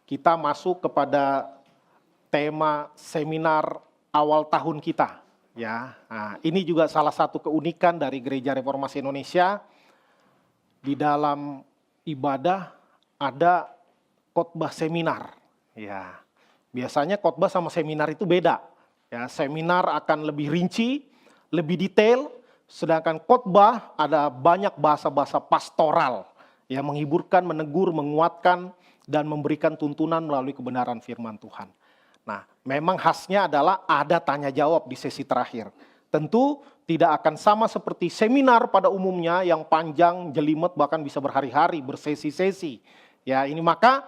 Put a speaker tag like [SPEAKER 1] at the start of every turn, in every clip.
[SPEAKER 1] kita masuk kepada tema seminar awal tahun kita. Ya, nah, ini juga salah satu keunikan dari Gereja Reformasi Indonesia. Di dalam ibadah ada khotbah seminar. Ya, biasanya khotbah sama seminar itu beda. Ya, seminar akan lebih rinci, lebih detail, sedangkan khotbah ada banyak bahasa-bahasa pastoral yang menghiburkan, menegur, menguatkan, dan memberikan tuntunan melalui kebenaran firman Tuhan. Nah, memang khasnya adalah ada tanya jawab di sesi terakhir. Tentu tidak akan sama seperti seminar pada umumnya yang panjang, jelimet, bahkan bisa berhari-hari, bersesi-sesi. Ya, ini maka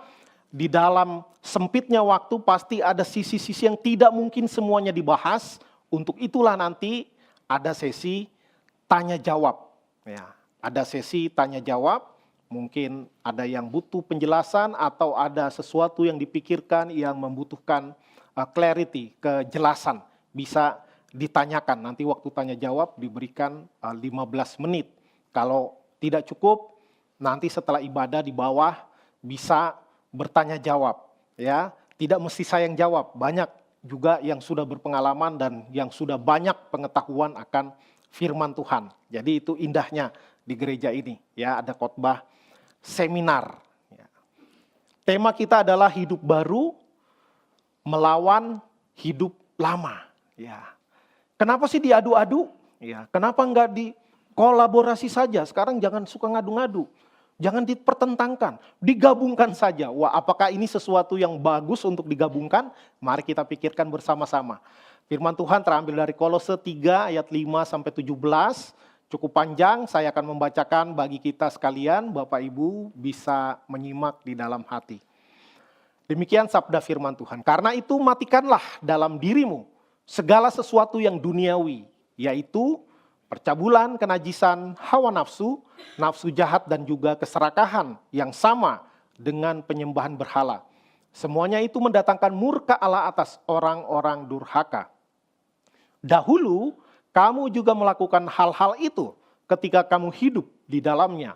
[SPEAKER 1] di dalam sempitnya waktu pasti ada sisi-sisi yang tidak mungkin semuanya dibahas. Untuk itulah nanti ada sesi tanya jawab. Ya, ada sesi tanya jawab. Mungkin ada yang butuh penjelasan atau ada sesuatu yang dipikirkan yang membutuhkan clarity, kejelasan. Bisa ditanyakan, nanti waktu tanya jawab diberikan 15 menit. Kalau tidak cukup, nanti setelah ibadah di bawah bisa bertanya jawab. Ya, tidak mesti saya yang jawab, banyak juga yang sudah berpengalaman dan yang sudah banyak pengetahuan akan firman Tuhan. Jadi itu indahnya di gereja ini. Ya, ada khotbah seminar. Tema kita adalah hidup baru melawan hidup lama. Ya. Kenapa sih diadu-adu? Ya. Kenapa enggak dikolaborasi saja? Sekarang jangan suka ngadu-ngadu. Jangan dipertentangkan, digabungkan saja. Wah, apakah ini sesuatu yang bagus untuk digabungkan? Mari kita pikirkan bersama-sama. Firman Tuhan terambil dari Kolose 3 ayat 5 sampai 17. Cukup panjang, saya akan membacakan bagi kita sekalian, Bapak Ibu bisa menyimak di dalam hati. Demikian sabda firman Tuhan. Karena itu matikanlah dalam dirimu segala sesuatu yang duniawi, yaitu percabulan, kenajisan, hawa nafsu, nafsu jahat dan juga keserakahan yang sama dengan penyembahan berhala. Semuanya itu mendatangkan murka Allah atas orang-orang durhaka. Dahulu kamu juga melakukan hal-hal itu ketika kamu hidup di dalamnya.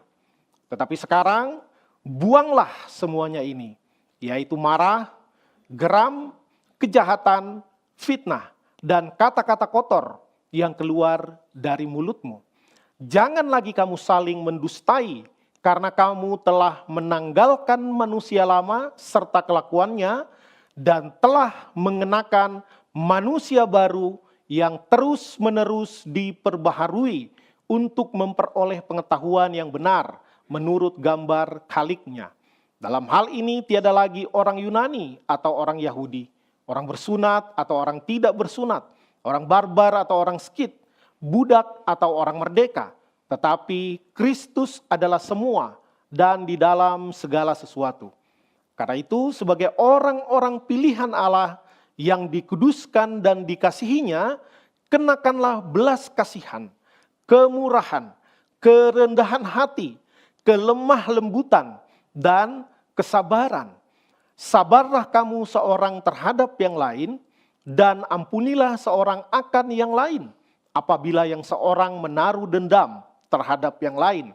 [SPEAKER 1] Tetapi sekarang buanglah semuanya ini, yaitu marah, geram, kejahatan, fitnah, dan kata-kata kotor yang keluar dari mulutmu. Jangan lagi kamu saling mendustai, karena kamu telah menanggalkan manusia lama serta kelakuannya, dan telah mengenakan manusia baru yang terus-menerus diperbaharui untuk memperoleh pengetahuan yang benar menurut gambar Khaliknya. Dalam hal ini tiada lagi orang Yunani atau orang Yahudi, orang bersunat atau orang tidak bersunat, orang barbar atau orang Skit, budak atau orang merdeka, tetapi Kristus adalah semua dan di dalam segala sesuatu. Karena itu sebagai orang-orang pilihan Allah yang dikuduskan dan dikasihinya, kenakanlah belas kasihan, kemurahan, kerendahan hati, kelemah lembutan, dan kesabaran. Sabarlah kamu seorang terhadap yang lain, dan ampunilah seorang akan yang lain, apabila yang seorang menaruh dendam terhadap yang lain.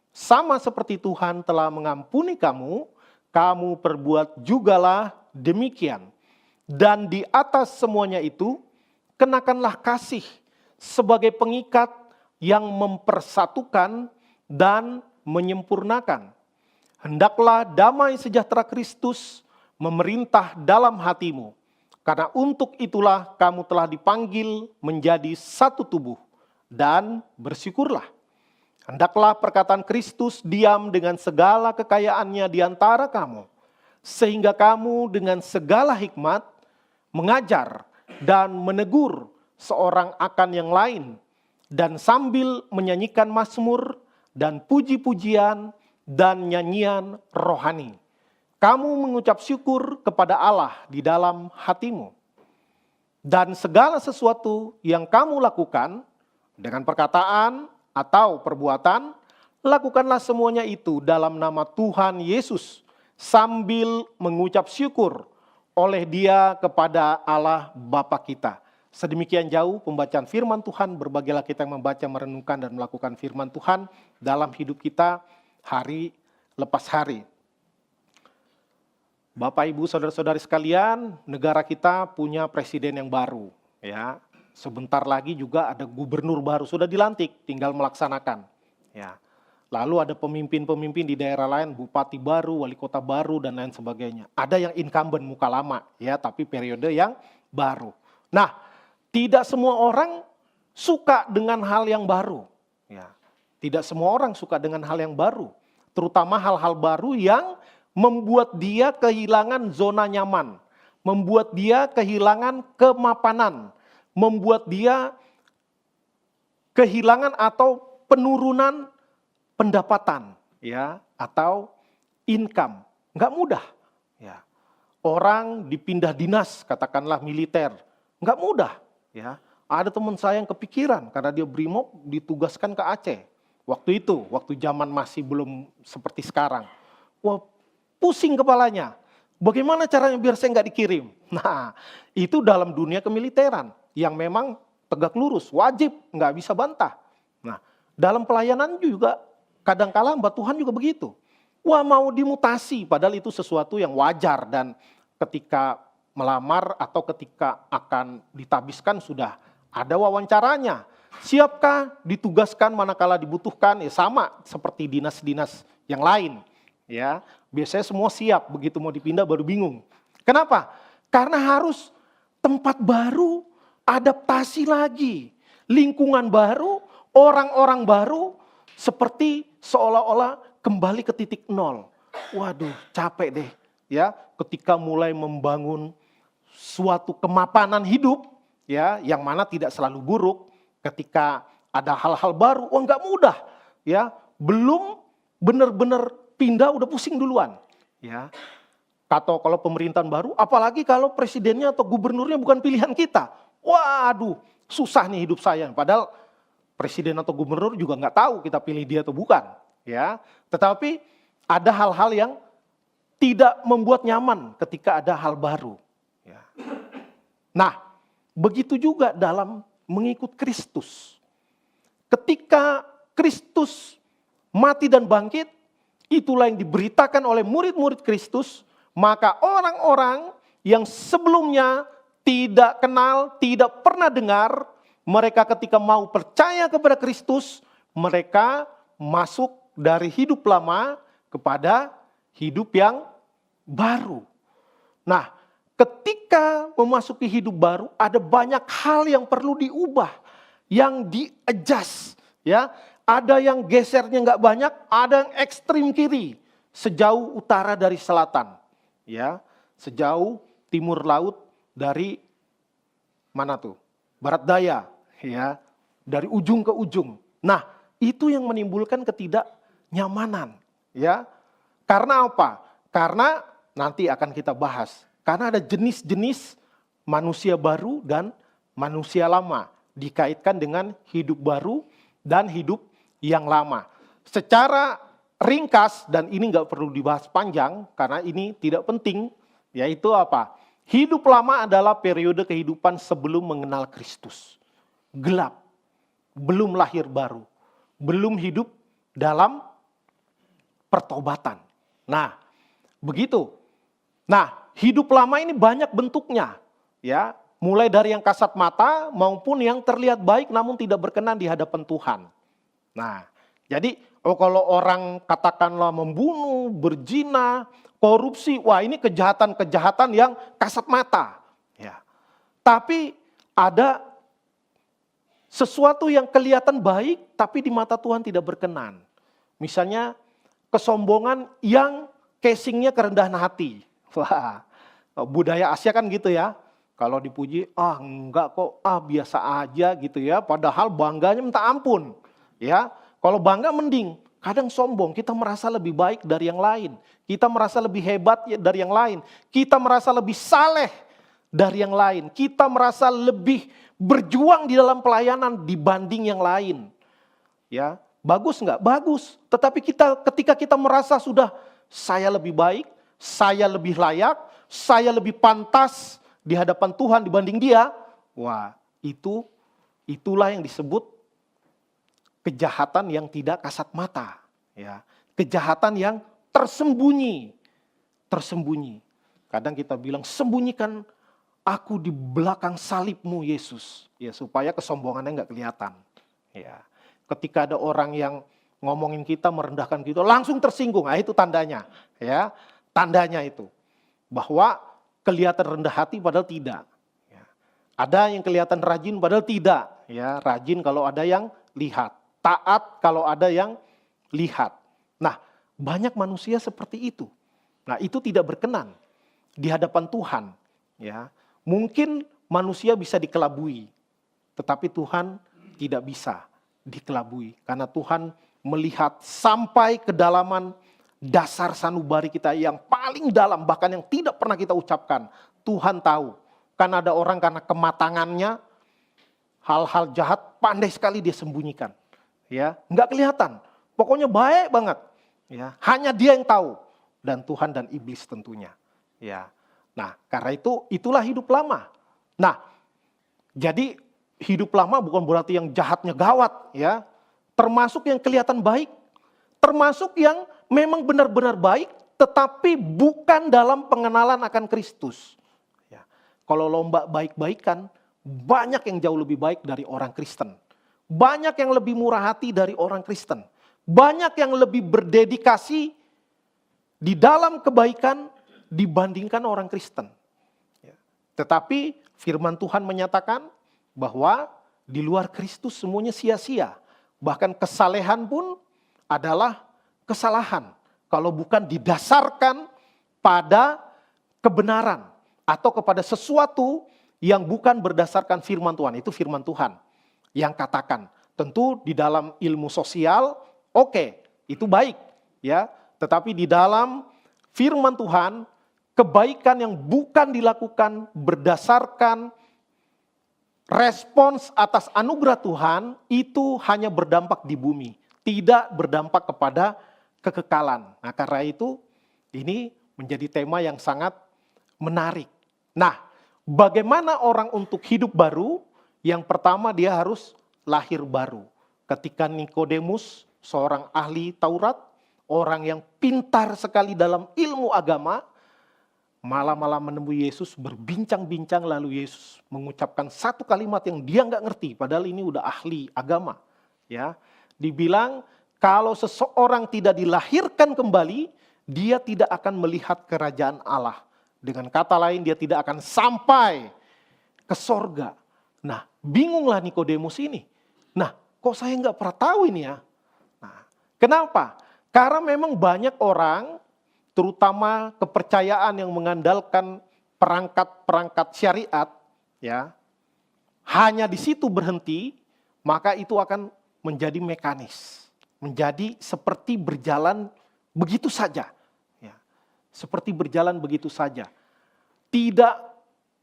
[SPEAKER 1] Sama seperti Tuhan telah mengampuni kamu, kamu perbuat jugalah demikian. Dan di atas semuanya itu, kenakanlah kasih sebagai pengikat yang mempersatukan dan menyempurnakan. Hendaklah damai sejahtera Kristus memerintah dalam hatimu, karena untuk itulah kamu telah dipanggil menjadi satu tubuh, dan bersyukurlah. Hendaklah perkataan Kristus diam dengan segala kekayaannya di antara kamu, sehingga kamu dengan segala hikmat mengajar dan menegur seorang akan yang lain, dan sambil menyanyikan mazmur dan puji-pujian dan nyanyian rohani, kamu mengucap syukur kepada Allah di dalam hatimu. Dan segala sesuatu yang kamu lakukan dengan perkataan atau perbuatan, lakukanlah semuanya itu dalam nama Tuhan Yesus, sambil mengucap syukur oleh Dia kepada Allah Bapa kita. Sedemikian jauh pembacaan firman Tuhan, berbagilah kita yang membaca, merenungkan, dan melakukan firman Tuhan dalam hidup kita hari lepas hari. Bapak, Ibu, saudara-saudari sekalian, negara kita punya presiden yang baru, ya. Sebentar lagi juga ada gubernur baru sudah dilantik, tinggal melaksanakan, ya. Lalu ada pemimpin-pemimpin di daerah lain, bupati baru, wali kota baru dan lain sebagainya. Ada yang incumbent muka lama, ya, tapi periode yang baru. Nah, tidak semua orang suka dengan hal yang baru, ya. Tidak semua orang suka dengan hal yang baru, terutama hal-hal baru yang membuat dia kehilangan zona nyaman, membuat dia kehilangan kemapanan, membuat dia kehilangan atau penurunan pendapatan, ya, atau income. Nggak mudah, ya. Orang dipindah dinas, katakanlah militer, nggak mudah, ya. Ada teman saya yang kepikiran karena dia Brimob ditugaskan ke Aceh. Waktu itu, waktu zaman masih belum seperti sekarang. Wah, pusing kepalanya. Bagaimana caranya biar saya nggak dikirim? Nah, itu dalam dunia kemiliteran yang memang tegak lurus, wajib, nggak bisa bantah. Nah, dalam pelayanan juga kadang-kala hamba Tuhan juga begitu. Wah, mau dimutasi, padahal itu sesuatu yang wajar dan ketika melamar atau ketika akan ditabiskan sudah ada wawancaranya. Siapkah ditugaskan manakala dibutuhkan? Ya sama seperti dinas-dinas yang lain. Ya, biasanya semua siap, begitu mau dipindah baru bingung. Kenapa? Karena harus tempat baru, adaptasi lagi, lingkungan baru, orang-orang baru, seperti seolah-olah kembali ke titik nol. Waduh, capek deh, ya, ketika mulai membangun suatu kemapanan hidup, ya, yang mana tidak selalu buruk. Ketika ada hal-hal baru, wah nggak mudah, ya, belum benar-benar pindah udah pusing duluan, ya. Atau kalau pemerintahan baru, apalagi kalau presidennya atau gubernurnya bukan pilihan kita. Waduh, susah nih hidup saya. Padahal presiden atau gubernur juga nggak tahu kita pilih dia atau bukan, ya. Tetapi ada hal-hal yang tidak membuat nyaman ketika ada hal baru, ya. Nah, begitu juga dalam mengikut Kristus. Ketika Kristus mati dan bangkit, itulah yang diberitakan oleh murid-murid Kristus, maka orang-orang yang sebelumnya tidak kenal, tidak pernah dengar, mereka ketika mau percaya kepada Kristus, mereka masuk dari hidup lama kepada hidup yang baru. Nah, ketika memasuki hidup baru, ada banyak hal yang perlu diubah, yang di-adjust, ya. Ada yang gesernya nggak banyak, ada yang ekstrim kiri, sejauh utara dari selatan, ya, sejauh timur laut dari mana tuh, barat daya, ya, dari ujung ke ujung. Nah, itu yang menimbulkan ketidaknyamanan, ya. Karena apa? Karena nanti akan kita bahas. Karena ada jenis-jenis manusia baru dan manusia lama dikaitkan dengan hidup baru dan hidup yang lama. Secara ringkas, dan ini nggak perlu dibahas panjang karena ini tidak penting, yaitu apa? Hidup lama adalah periode kehidupan sebelum mengenal Kristus. Gelap, belum lahir baru, belum hidup dalam pertobatan. Nah, begitu. Nah, hidup lama ini banyak bentuknya, ya. Mulai dari yang kasat mata maupun yang terlihat baik namun tidak berkenan di hadapan Tuhan. Nah, jadi kalau orang katakanlah membunuh, berzina, korupsi, wah ini kejahatan-kejahatan yang kasat mata. Ya. Tapi ada sesuatu yang kelihatan baik tapi di mata Tuhan tidak berkenan. Misalnya kesombongan yang casingnya kerendahan hati. Wah, budaya Asia kan gitu ya. Kalau dipuji, enggak kok, biasa aja gitu ya. Padahal bangganya minta ampun. Ya, kalau bangga mending, kadang sombong, kita merasa lebih baik dari yang lain. Kita merasa lebih hebat dari yang lain. Kita merasa lebih saleh dari yang lain. Kita merasa lebih berjuang di dalam pelayanan dibanding yang lain. Ya, bagus enggak? Bagus. Tetapi ketika kita merasa sudah saya lebih baik, saya lebih layak, saya lebih pantas di hadapan Tuhan dibanding dia, wah itulah yang disebut kejahatan yang tidak kasat mata, ya. Kejahatan yang tersembunyi. Kadang kita bilang, sembunyikan aku di belakang salibmu Yesus. Ya, supaya kesombongannya nggak kelihatan. Ya. Ketika ada orang yang ngomongin kita, merendahkan kita, langsung tersinggung. Nah, itu tandanya. Ya, tandanya itu. Bahwa kelihatan rendah hati padahal tidak. Ya. Ada yang kelihatan rajin padahal tidak. Ya, rajin kalau ada yang lihat. Taat kalau ada yang lihat. Nah, banyak manusia seperti itu. Nah, itu tidak berkenan di hadapan Tuhan. Ya, mungkin manusia bisa dikelabui, tetapi Tuhan tidak bisa dikelabui. Karena Tuhan melihat sampai kedalaman dasar sanubari kita yang paling dalam, bahkan yang tidak pernah kita ucapkan. Tuhan tahu. Kan ada orang karena kematangannya, hal-hal jahat pandai sekali dia sembunyikan. Ya, nggak kelihatan. Pokoknya baik banget. Ya, hanya dia yang tahu, dan Tuhan dan iblis tentunya. Ya, nah karena itu itulah hidup lama. Nah, jadi hidup lama bukan berarti yang jahatnya gawat, ya. Termasuk yang kelihatan baik, termasuk yang memang benar-benar baik, tetapi bukan dalam pengenalan akan Kristus. Ya. Kalau lomba baik-baikan, banyak yang jauh lebih baik dari orang Kristen, banyak yang lebih murah hati dari orang Kristen. Banyak yang lebih berdedikasi di dalam kebaikan dibandingkan orang Kristen. Tetapi firman Tuhan menyatakan bahwa di luar Kristus semuanya sia-sia. Bahkan kesalehan pun adalah kesalahan. Kalau bukan didasarkan pada kebenaran atau kepada sesuatu yang bukan berdasarkan firman Tuhan. Itu firman Tuhan yang katakan. Tentu di dalam ilmu sosial, oke, itu baik, ya. Tetapi di dalam firman Tuhan, kebaikan yang bukan dilakukan berdasarkan respons atas anugerah Tuhan, itu hanya berdampak di bumi, tidak berdampak kepada kekekalan. Nah, karena itu ini menjadi tema yang sangat menarik. Nah, bagaimana orang untuk hidup baru? Yang pertama dia harus lahir baru. Ketika Nikodemus, seorang ahli Taurat, orang yang pintar sekali dalam ilmu agama, malam-malam menemui Yesus, berbincang-bincang, lalu Yesus mengucapkan satu kalimat yang dia nggak ngerti, padahal ini udah ahli agama. Ya, dibilang kalau seseorang tidak dilahirkan kembali, dia tidak akan melihat kerajaan Allah. Dengan kata lain, dia tidak akan sampai ke sorga. Nah, bingunglah Nikodemus ini. Nah, kok saya nggak pernah tahu ini ya? Nah, kenapa? Karena memang banyak orang, terutama kepercayaan yang mengandalkan perangkat-perangkat syariat, ya, hanya di situ berhenti, maka itu akan menjadi mekanis, menjadi seperti berjalan begitu saja, ya, seperti berjalan begitu saja, tidak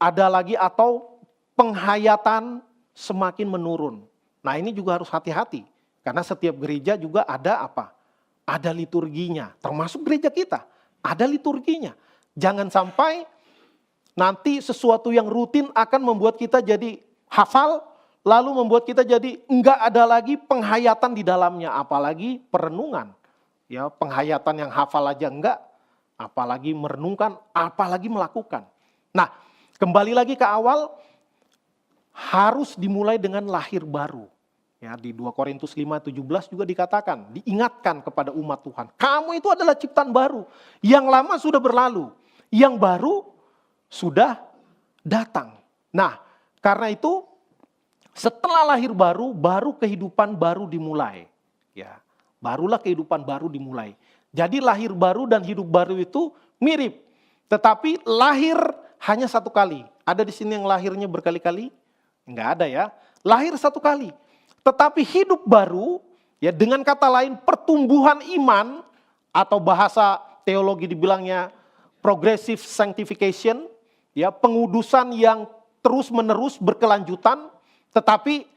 [SPEAKER 1] ada lagi atau penghayatan semakin menurun. Nah, ini juga harus hati-hati, karena setiap gereja juga ada apa? Ada liturginya, termasuk gereja kita, ada liturginya. Jangan sampai nanti sesuatu yang rutin akan membuat kita jadi hafal, lalu membuat kita jadi enggak ada lagi penghayatan di dalamnya, apalagi perenungan. Ya, penghayatan yang hafal aja enggak, apalagi merenungkan, apalagi melakukan. Nah, kembali lagi ke awal, harus dimulai dengan lahir baru. Ya, di 2 Korintus 5:17 juga dikatakan, diingatkan kepada umat Tuhan. Kamu itu adalah ciptaan baru. Yang lama sudah berlalu. Yang baru sudah datang. Nah, karena itu setelah lahir baru, baru kehidupan baru dimulai. Ya, barulah kehidupan baru dimulai. Jadi lahir baru dan hidup baru itu mirip. Tetapi lahir hanya satu kali. Ada di sini yang lahirnya berkali-kali? Enggak ada ya. Lahir satu kali. Tetapi hidup baru, ya dengan kata lain pertumbuhan iman, atau bahasa teologi dibilangnya progressive sanctification, ya pengudusan yang terus menerus berkelanjutan, tetapi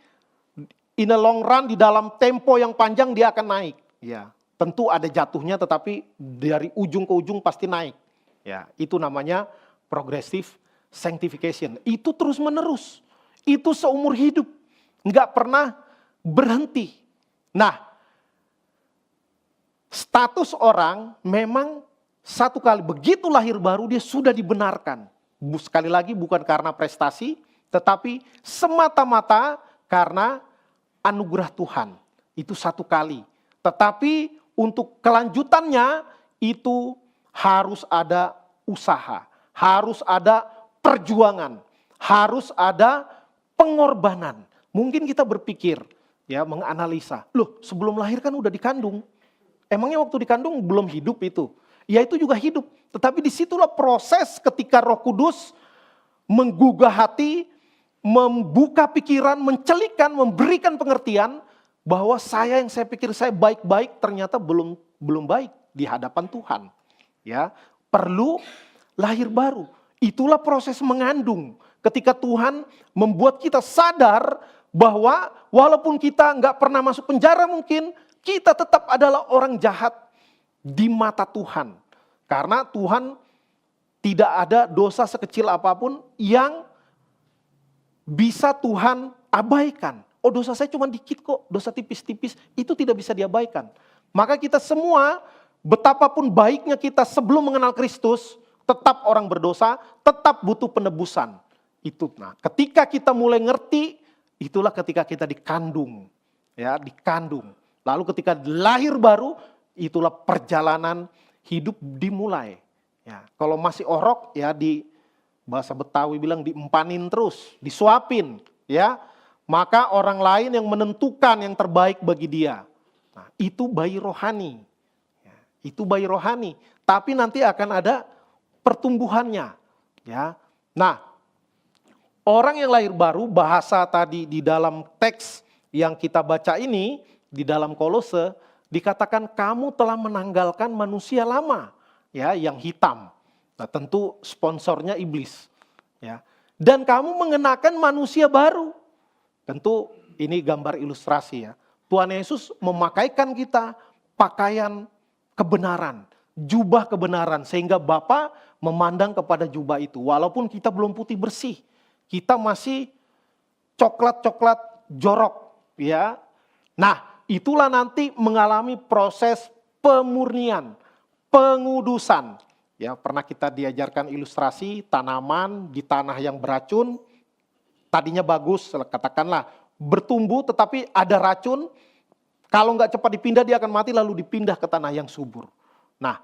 [SPEAKER 1] in the long run, di dalam tempo yang panjang dia akan naik. Ya, tentu ada jatuhnya, tetapi dari ujung ke ujung pasti naik. Ya, itu namanya progressive sanctification. Itu terus menerus, itu seumur hidup, nggak pernah berhenti. Nah, status orang memang satu kali begitu lahir baru dia sudah dibenarkan. Sekali lagi bukan karena prestasi, tetapi semata-mata karena anugerah Tuhan. Itu satu kali. Tetapi untuk kelanjutannya itu harus ada usaha, harus ada perjuangan, harus ada pengorbanan. Mungkin kita berpikir, ya menganalisa, loh sebelum lahir kan udah dikandung. Emangnya waktu dikandung belum hidup itu? Ya itu juga hidup. Tetapi disitulah proses ketika Roh Kudus menggugah hati, membuka pikiran, mencelikan, memberikan pengertian bahwa yang saya pikir saya baik-baik ternyata belum baik di hadapan Tuhan. Ya, perlu lahir baru. Itulah proses mengandung. Ketika Tuhan membuat kita sadar bahwa walaupun kita nggak pernah masuk penjara mungkin, kita tetap adalah orang jahat di mata Tuhan. Karena Tuhan tidak ada dosa sekecil apapun yang bisa Tuhan abaikan. Oh dosa saya cuma dikit kok, dosa tipis-tipis, itu tidak bisa diabaikan. Maka kita semua, betapapun baiknya kita sebelum mengenal Kristus, tetap orang berdosa, tetap butuh penebusan. Itu. Nah, ketika kita mulai ngerti, itulah ketika kita dikandung. Ya, dikandung. Lalu ketika lahir baru, itulah perjalanan hidup dimulai. Ya, kalau masih orok, ya di bahasa Betawi bilang diempanin terus, disuapin. Ya, maka orang lain yang menentukan yang terbaik bagi dia. Nah, itu bayi rohani. Ya, itu bayi rohani. Tapi nanti akan ada pertumbuhannya. Ya, nah, orang yang lahir baru, bahasa tadi di dalam teks yang kita baca ini, di dalam Kolose, dikatakan kamu telah menanggalkan manusia lama, ya, yang hitam. Nah, tentu sponsornya iblis, ya. Dan kamu mengenakan manusia baru. Tentu ini gambar ilustrasi ya. Tuhan Yesus memakaikan kita pakaian kebenaran, jubah kebenaran sehingga Bapa memandang kepada jubah itu. Walaupun kita belum putih bersih, kita masih coklat-coklat jorok, ya. Nah, itulah nanti mengalami proses pemurnian, pengudusan. Ya, pernah kita diajarkan ilustrasi tanaman di tanah yang beracun, tadinya bagus, katakanlah bertumbuh tetapi ada racun, kalau nggak cepat dipindah dia akan mati lalu dipindah ke tanah yang subur. Nah,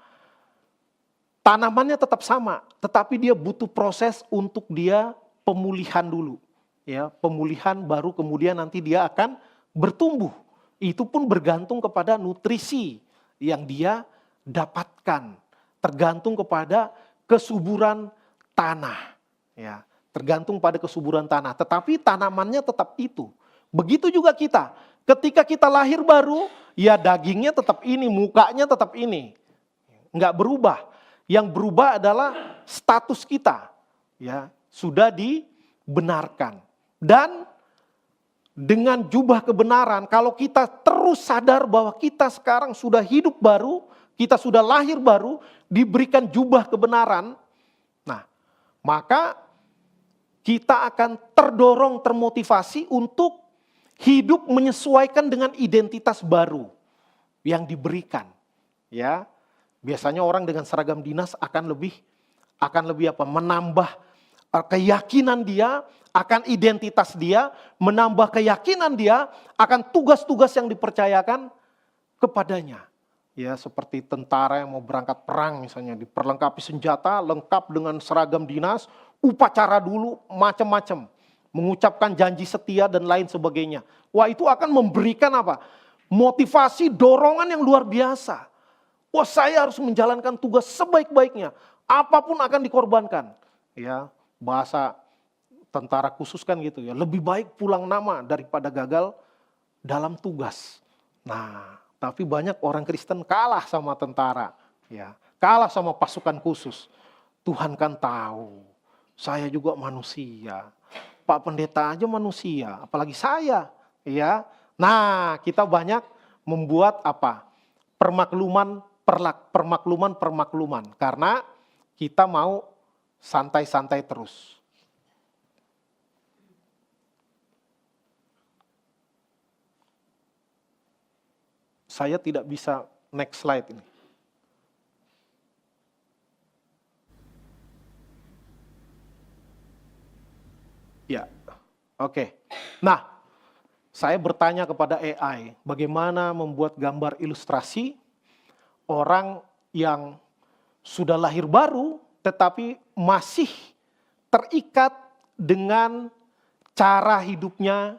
[SPEAKER 1] tanamannya tetap sama, tetapi dia butuh proses untuk dia pemulihan dulu. Ya, pemulihan baru kemudian nanti dia akan bertumbuh. Itu pun bergantung kepada nutrisi yang dia dapatkan. Tergantung kepada kesuburan tanah. Ya, tergantung pada kesuburan tanah. Tetapi tanamannya tetap itu. Begitu juga kita. Ketika kita lahir baru, ya dagingnya tetap ini, mukanya tetap ini. Enggak berubah. Yang berubah adalah status kita. Ya, sudah dibenarkan. Dan dengan jubah kebenaran, kalau kita terus sadar bahwa kita sekarang sudah hidup baru, kita sudah lahir baru, diberikan jubah kebenaran, nah, maka kita akan terdorong, termotivasi untuk hidup menyesuaikan dengan identitas baru yang diberikan. Ya, biasanya orang dengan seragam dinas akan lebih menambah keyakinan dia akan identitas dia, menambah keyakinan dia akan tugas-tugas yang dipercayakan kepadanya. Ya, seperti tentara yang mau berangkat perang misalnya, diperlengkapi senjata, lengkap dengan seragam dinas, upacara dulu, macam-macam. Mengucapkan janji setia dan lain sebagainya. Wah, itu akan memberikan apa? Motivasi, dorongan yang luar biasa. Wah, saya harus menjalankan tugas sebaik-baiknya. Apapun akan dikorbankan. Ya, bahasa tentara khusus kan gitu ya. Lebih baik pulang nama daripada gagal dalam tugas. Nah, tapi banyak orang Kristen kalah sama tentara, ya, kalah sama pasukan khusus. Tuhan kan tahu, saya juga manusia. Pak Pendeta aja manusia, apalagi saya, ya. Nah, kita banyak membuat apa? Permakluman karena kita mau santai-santai terus. Saya tidak bisa next slide ini. Oke. Nah, saya bertanya kepada AI, bagaimana membuat gambar ilustrasi orang yang sudah lahir baru tetapi masih terikat dengan cara hidupnya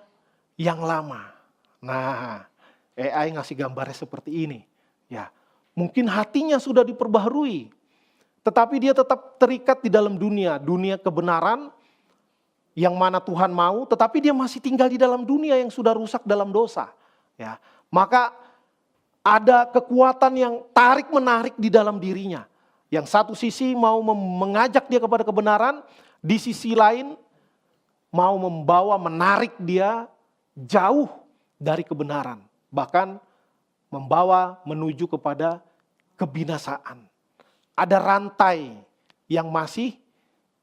[SPEAKER 1] yang lama. Nah, AI ngasih gambarnya seperti ini. Ya, mungkin hatinya sudah diperbaharui, tetapi dia tetap terikat di dalam dunia kebenaran yang mana Tuhan mau, tetapi dia masih tinggal di dalam dunia yang sudah rusak dalam dosa. Ya, maka ada kekuatan yang tarik-menarik di dalam dirinya. Yang satu sisi mau mengajak dia kepada kebenaran, di sisi lain mau membawa, menarik dia jauh dari kebenaran. Bahkan membawa menuju kepada kebinasaan. Ada rantai yang masih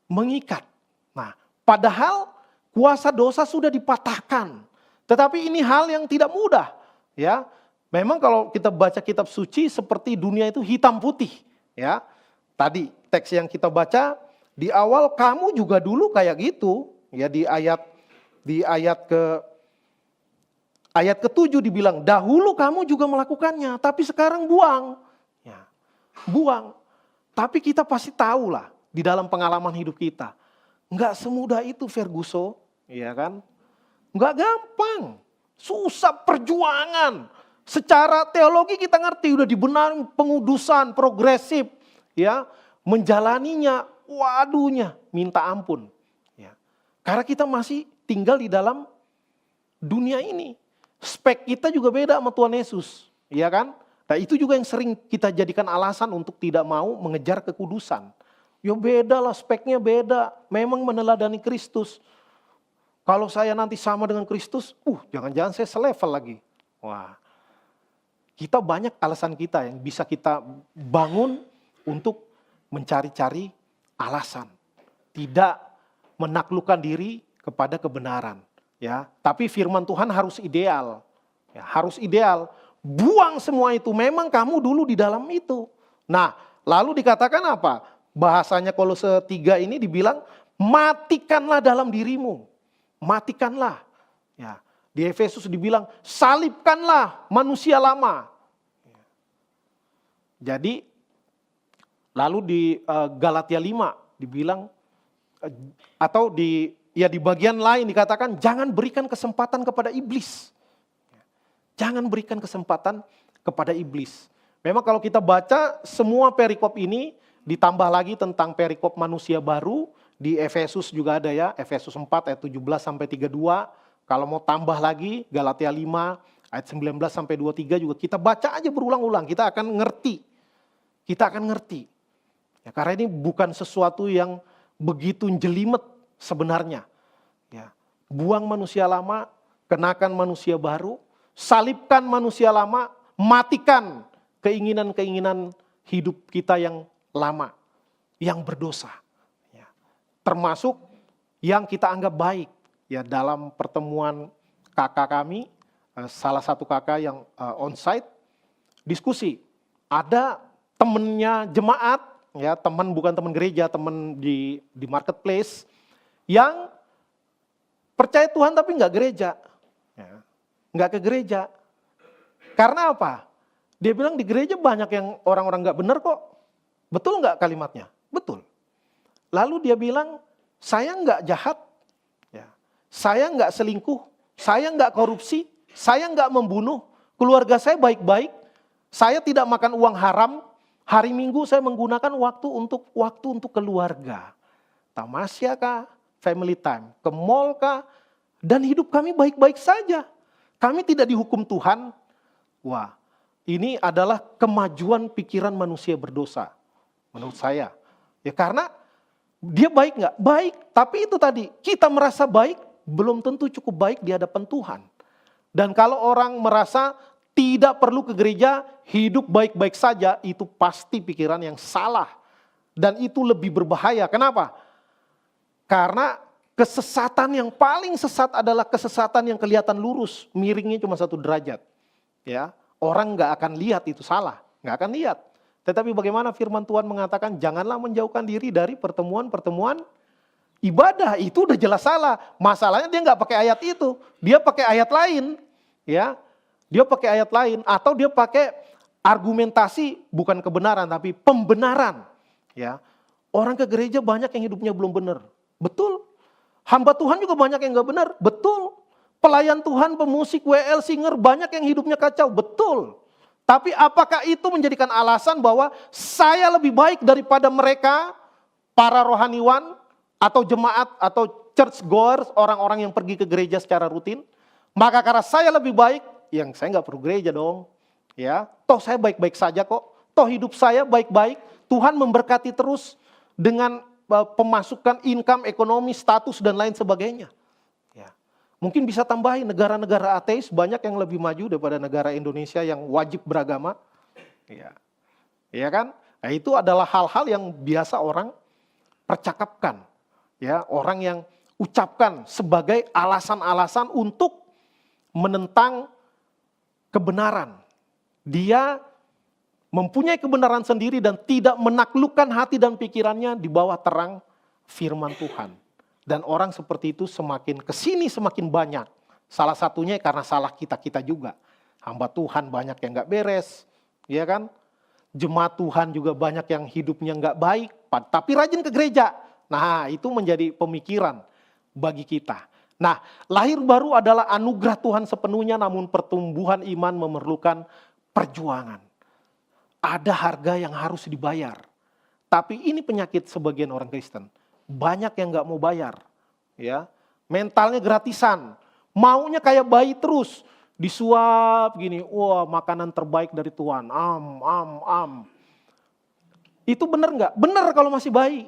[SPEAKER 1] mengikat. Nah, padahal kuasa dosa sudah dipatahkan. Tetapi ini hal yang tidak mudah. Ya, memang kalau kita baca kitab suci seperti dunia itu hitam putih. Ya, tadi teks yang kita baca di awal kamu juga dulu kayak gitu. Ya, di ayat ke-7 dibilang dahulu kamu juga melakukannya, tapi sekarang buang. Ya, buang. Tapi kita pasti tahu lah di dalam pengalaman hidup kita. Enggak semudah itu Ferguson, ya kan? Enggak gampang, susah perjuangan. Secara teologi kita ngerti udah dibenarin pengudusan progresif, ya, menjalaninya, waduhnya minta ampun. Ya. Karena kita masih tinggal di dalam dunia ini. Spek kita juga beda sama Tuhan Yesus, ya kan? Nah itu juga yang sering kita jadikan alasan untuk tidak mau mengejar kekudusan. Ya beda lah, speknya beda. Memang meneladani Kristus. Kalau saya nanti sama dengan Kristus, jangan-jangan saya selevel lagi. Wah, kita banyak alasan kita yang bisa kita bangun untuk mencari-cari alasan. Tidak menaklukkan diri kepada kebenaran. Ya, tapi firman Tuhan harus ideal. Ya, harus ideal. Buang semua itu, memang kamu dulu di dalam itu. Nah, lalu dikatakan apa? Bahasanya Kolose 3 ini dibilang, matikanlah dalam dirimu. Matikanlah. Ya, di Efesus dibilang, salibkanlah manusia lama. Jadi, lalu di Galatia 5 dibilang, atau di bagian lain dikatakan, jangan berikan kesempatan kepada iblis. Jangan berikan kesempatan kepada iblis. Memang kalau kita baca semua perikop ini, ditambah lagi tentang perikop manusia baru, di Efesus juga ada ya, Efesus 4 ayat 17 sampai 32. Kalau mau tambah lagi, Galatia 5 ayat 19 sampai 23 juga kita baca aja berulang-ulang, kita akan ngerti. Kita akan ngerti. Ya, karena ini bukan sesuatu yang begitu jelimet sebenarnya. Ya, buang manusia lama, kenakan manusia baru, salibkan manusia lama, matikan keinginan-keinginan hidup kita yang lama, yang berdosa. Ya. Termasuk yang kita anggap baik. Ya, dalam pertemuan kakak kami, salah satu kakak yang onsite, diskusi. Ada temennya jemaat, ya, teman bukan teman gereja, teman di marketplace, yang percaya Tuhan tapi nggak gereja. Ya. Nggak ke gereja. Karena apa? Dia bilang di gereja banyak yang orang-orang nggak benar kok. Betul nggak kalimatnya? Betul. Lalu dia bilang, saya nggak jahat, ya. Saya nggak selingkuh, saya nggak korupsi, saya nggak membunuh, keluarga saya baik-baik, saya tidak makan uang haram, hari Minggu saya menggunakan waktu untuk keluarga. Tamasya kah? Family time. Ke mall kah? Dan hidup kami baik-baik saja. Kami tidak dihukum Tuhan. Wah, ini adalah kemajuan pikiran manusia berdosa. Menurut saya. Ya karena dia baik nggak? Baik. Tapi itu tadi, kita merasa baik, belum tentu cukup baik di hadapan Tuhan. Dan kalau orang merasa tidak perlu ke gereja, hidup baik-baik saja, itu pasti pikiran yang salah. Dan itu lebih berbahaya. Kenapa? Karena kesesatan yang paling sesat adalah kesesatan yang kelihatan lurus, miringnya cuma 1 derajat. Ya, orang nggak akan lihat itu salah, nggak akan lihat. Tetapi bagaimana firman Tuhan mengatakan, janganlah menjauhkan diri dari pertemuan-pertemuan ibadah itu udah jelas salah. Masalahnya dia nggak pakai ayat itu, dia pakai ayat lain, ya. Dia pakai ayat lain atau dia pakai argumentasi bukan kebenaran tapi pembenaran, ya. Orang ke gereja banyak yang hidupnya belum benar, betul. Hamba Tuhan juga banyak yang nggak benar, betul. Pelayan Tuhan, pemusik, WL, singer banyak yang hidupnya kacau, betul. Tapi apakah itu menjadikan alasan bahwa saya lebih baik daripada mereka, para rohaniwan, atau jemaat, atau church goers, orang-orang yang pergi ke gereja secara rutin? Maka karena saya lebih baik, yang saya nggak perlu gereja dong. Ya, toh saya baik-baik saja kok. Toh hidup saya baik-baik. Tuhan memberkati terus dengan pemasukan, income, ekonomi, status, dan lain sebagainya. Ya. Mungkin bisa tambahin negara-negara ateis banyak yang lebih maju daripada negara Indonesia yang wajib beragama. Ya, ya kan? Nah, itu adalah hal-hal yang biasa orang percakapkan. Ya, orang yang ucapkan sebagai alasan-alasan untuk menentang kebenaran. Dia mempunyai kebenaran sendiri dan tidak menaklukkan hati dan pikirannya di bawah terang firman Tuhan. Dan orang seperti itu semakin kesini semakin banyak. Salah satunya karena salah kita juga. Hamba Tuhan banyak yang gak beres, ya kan? Jemaat Tuhan juga banyak yang hidupnya gak baik, tapi rajin ke gereja. Nah, itu menjadi pemikiran bagi kita. Nah, lahir baru adalah anugerah Tuhan sepenuhnya, namun pertumbuhan iman memerlukan perjuangan. Ada harga yang harus dibayar. Tapi ini penyakit sebagian orang Kristen. Banyak yang gak mau bayar. Ya, mentalnya gratisan. Maunya kayak bayi terus. Disuap gini, wah makanan terbaik dari Tuhan. Itu benar gak? Benar kalau masih bayi.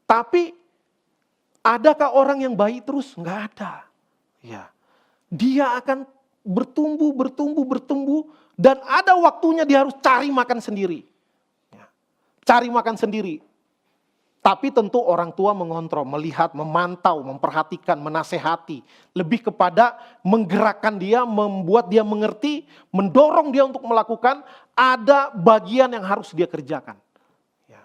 [SPEAKER 1] Tapi adakah orang yang bayi terus? Nggak ada. Ya. Dia akan bertumbuh, dan ada waktunya dia harus cari makan sendiri. Ya. Cari makan sendiri. Tapi tentu orang tua mengontrol, melihat, memantau, memperhatikan, menasehati. Lebih kepada menggerakkan dia, membuat dia mengerti, mendorong dia untuk melakukan, ada bagian yang harus dia kerjakan. Ya.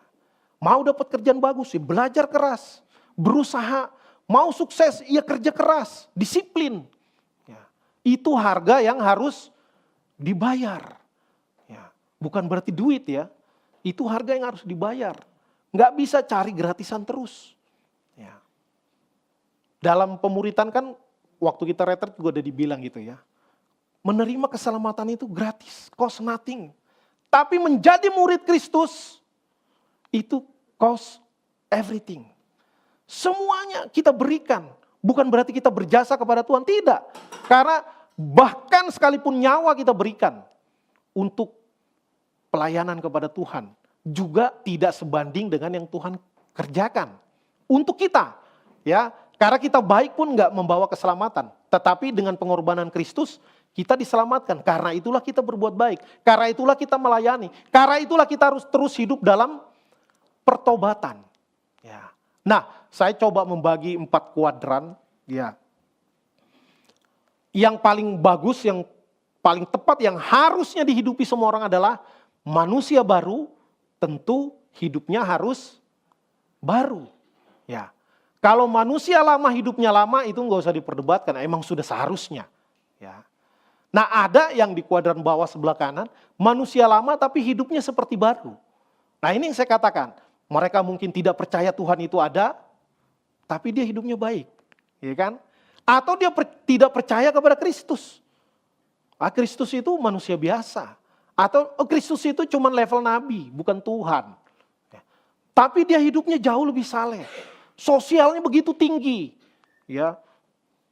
[SPEAKER 1] Mau dapat kerjaan bagus, ya belajar keras. Berusaha, mau sukses, ia kerja keras, disiplin. Ya. Itu harga yang harus dibayar. Ya. Bukan berarti duit ya, itu harga yang harus dibayar. Nggak bisa cari gratisan terus. Ya. Dalam pemuritan kan, waktu kita retret juga udah dibilang gitu ya. Menerima keselamatan itu gratis, cost nothing. Tapi menjadi murid Kristus, itu cost everything. Semuanya kita berikan. Bukan berarti kita berjasa kepada Tuhan, tidak. Karena bahkan sekalipun nyawa kita berikan untuk pelayanan kepada Tuhan, juga tidak sebanding dengan yang Tuhan kerjakan. Untuk kita, ya, karena kita baik pun nggak membawa keselamatan. Tetapi dengan pengorbanan Kristus, kita diselamatkan. Karena itulah kita berbuat baik. Karena itulah kita melayani. Karena itulah kita harus terus hidup dalam pertobatan. Ya. Nah, saya coba membagi 4 kuadran. Ya. Yang paling bagus, yang paling tepat, yang harusnya dihidupi semua orang adalah manusia baru. Tentu hidupnya harus baru. Ya. Kalau manusia lama hidupnya lama itu nggak usah diperdebatkan, emang sudah seharusnya. Ya. Nah, ada yang di kuadran bawah sebelah kanan, manusia lama tapi hidupnya seperti baru. Nah, ini yang saya katakan, mereka mungkin tidak percaya Tuhan itu ada, tapi dia hidupnya baik, ya kan? Atau dia tidak percaya kepada Kristus. Kristus itu manusia biasa. Atau Kristus itu cuma level nabi, bukan Tuhan. Tapi dia hidupnya jauh lebih saleh. Sosialnya begitu tinggi. Ya.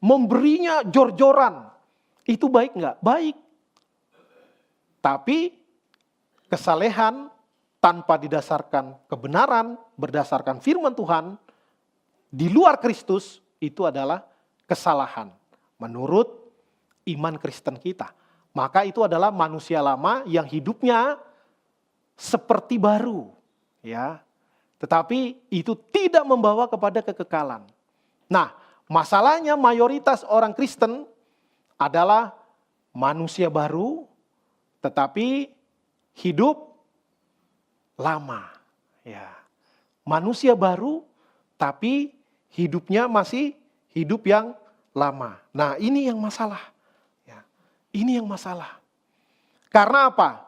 [SPEAKER 1] Memberinya jor-joran. Itu baik enggak? Baik. Tapi kesalehan tanpa didasarkan kebenaran, berdasarkan firman Tuhan, di luar Kristus, itu adalah kesalahan. Menurut iman Kristen kita. Maka itu adalah manusia lama yang hidupnya seperti baru. Ya. Tetapi itu tidak membawa kepada kekekalan. Nah, masalahnya mayoritas orang Kristen adalah manusia baru tetapi hidup lama. Ya. Manusia baru tapi hidupnya masih hidup yang lama. Nah, ini yang masalah. Ya, ini yang masalah. Karena apa?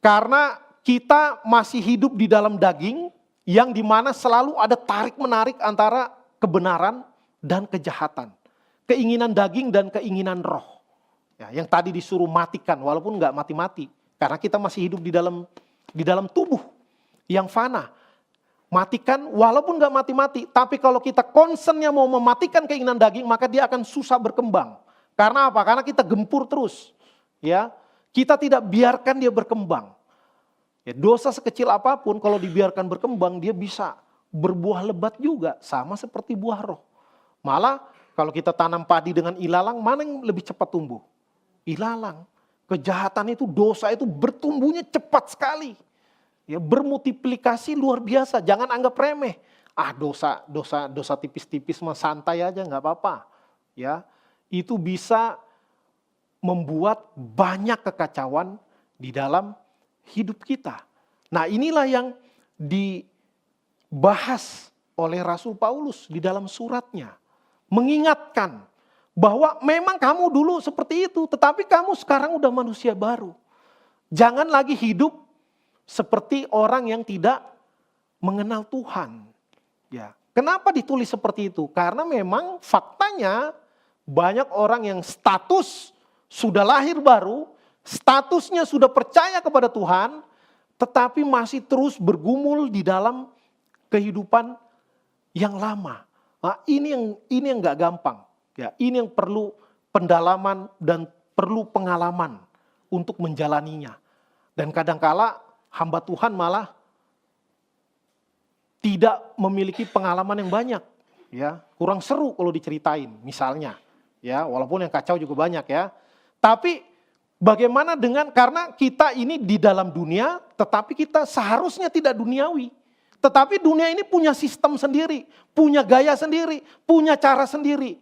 [SPEAKER 1] Karena kita masih hidup di dalam daging yang dimana selalu ada tarik-menarik antara kebenaran dan kejahatan. Keinginan daging dan keinginan roh. Ya, yang tadi disuruh matikan walaupun nggak mati-mati. Karena kita masih hidup di dalam tubuh yang fana. Matikan walaupun nggak mati-mati. Tapi kalau kita concernnya mau mematikan keinginan daging, maka dia akan susah berkembang. Karena apa? Karena kita gempur terus. Ya, kita tidak biarkan dia berkembang. Ya, dosa sekecil apapun kalau dibiarkan berkembang, dia bisa berbuah lebat juga. Sama seperti buah roh. Malah kalau kita tanam padi dengan ilalang, mana yang lebih cepat tumbuh? Ilalang. Kejahatan itu, dosa itu bertumbuhnya cepat sekali. Ya, bermultiplikasi luar biasa, jangan anggap remeh. Dosa tipis-tipis mah santai aja nggak apa-apa. Ya, itu bisa membuat banyak kekacauan di dalam hidup kita. Nah, inilah yang dibahas oleh Rasul Paulus di dalam suratnya. Mengingatkan bahwa memang kamu dulu seperti itu, tetapi kamu sekarang udah manusia baru. Jangan lagi hidup seperti orang yang tidak mengenal Tuhan. Ya, kenapa ditulis seperti itu? Karena memang faktanya banyak orang yang status sudah lahir baru, statusnya sudah percaya kepada Tuhan, tetapi masih terus bergumul di dalam kehidupan yang lama. Nah, ini yang nggak gampang. Ya, ini yang perlu pendalaman dan perlu pengalaman untuk menjalaninya. Dan kadangkala hamba Tuhan malah tidak memiliki pengalaman yang banyak. Ya, kurang seru kalau diceritain misalnya. Ya, walaupun yang kacau juga banyak ya. Tapi bagaimana karena kita ini di dalam dunia, tetapi kita seharusnya tidak duniawi. Tetapi dunia ini punya sistem sendiri, punya gaya sendiri, punya cara sendiri.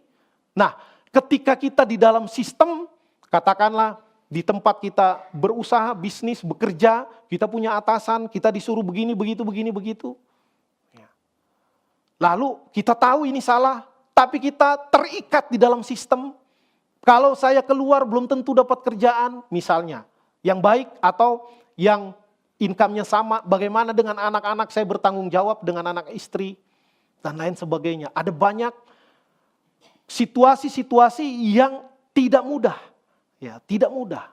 [SPEAKER 1] Nah, ketika kita di dalam sistem, katakanlah di tempat kita berusaha, bisnis, bekerja, kita punya atasan, kita disuruh begini, begitu. Ya. Lalu kita tahu ini salah, tapi kita terikat di dalam sistem. Kalau saya keluar belum tentu dapat kerjaan, misalnya, yang baik atau yang income-nya sama, bagaimana dengan anak-anak saya bertanggung jawab dengan anak istri, dan lain sebagainya. Ada banyak situasi-situasi yang tidak mudah. Ya, tidak mudah.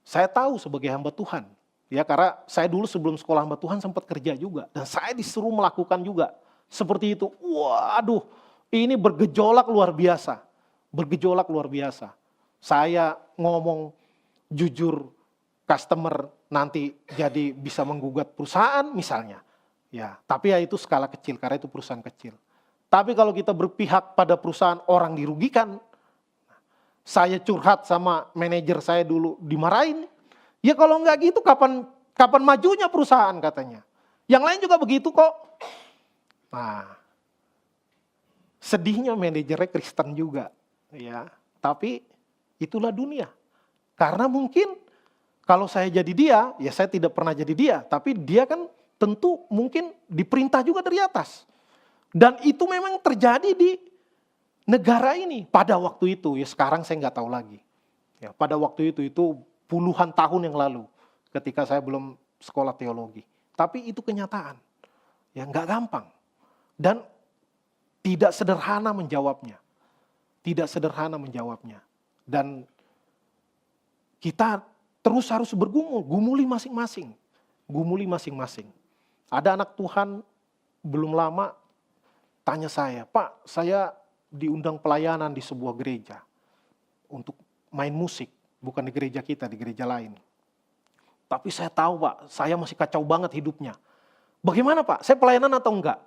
[SPEAKER 1] Saya tahu sebagai hamba Tuhan. Ya, karena saya dulu sebelum sekolah hamba Tuhan sempat kerja juga. Dan saya disuruh melakukan juga. Seperti itu. Waduh, ini bergejolak luar biasa. Bergejolak luar biasa. Saya ngomong jujur, customer nanti jadi bisa menggugat perusahaan misalnya. Ya, tapi ya itu skala kecil karena itu perusahaan kecil. Tapi kalau kita berpihak pada perusahaan orang dirugikan, saya curhat sama manajer saya dulu dimarahin. Ya kalau enggak gitu kapan majunya perusahaan katanya. Yang lain juga begitu kok. Nah, sedihnya manajernya Kristen juga. Ya, tapi itulah dunia. Karena mungkin kalau saya jadi dia, ya saya tidak pernah jadi dia. Tapi dia kan tentu mungkin diperintah juga dari atas. Dan itu memang terjadi di negara ini pada waktu itu. Ya sekarang saya nggak tahu lagi. Ya, pada waktu itu puluhan tahun yang lalu ketika saya belum sekolah teologi. Tapi itu kenyataan. Ya nggak gampang. Dan tidak sederhana menjawabnya. Tidak sederhana menjawabnya. Dan kita terus harus gumuli masing-masing. Gumuli masing-masing. Ada anak Tuhan belum lama tanya saya, Pak, saya diundang pelayanan di sebuah gereja untuk main musik, bukan di gereja kita, di gereja lain. Tapi saya tahu Pak, saya masih kacau banget hidupnya. Bagaimana Pak, saya pelayanan atau enggak?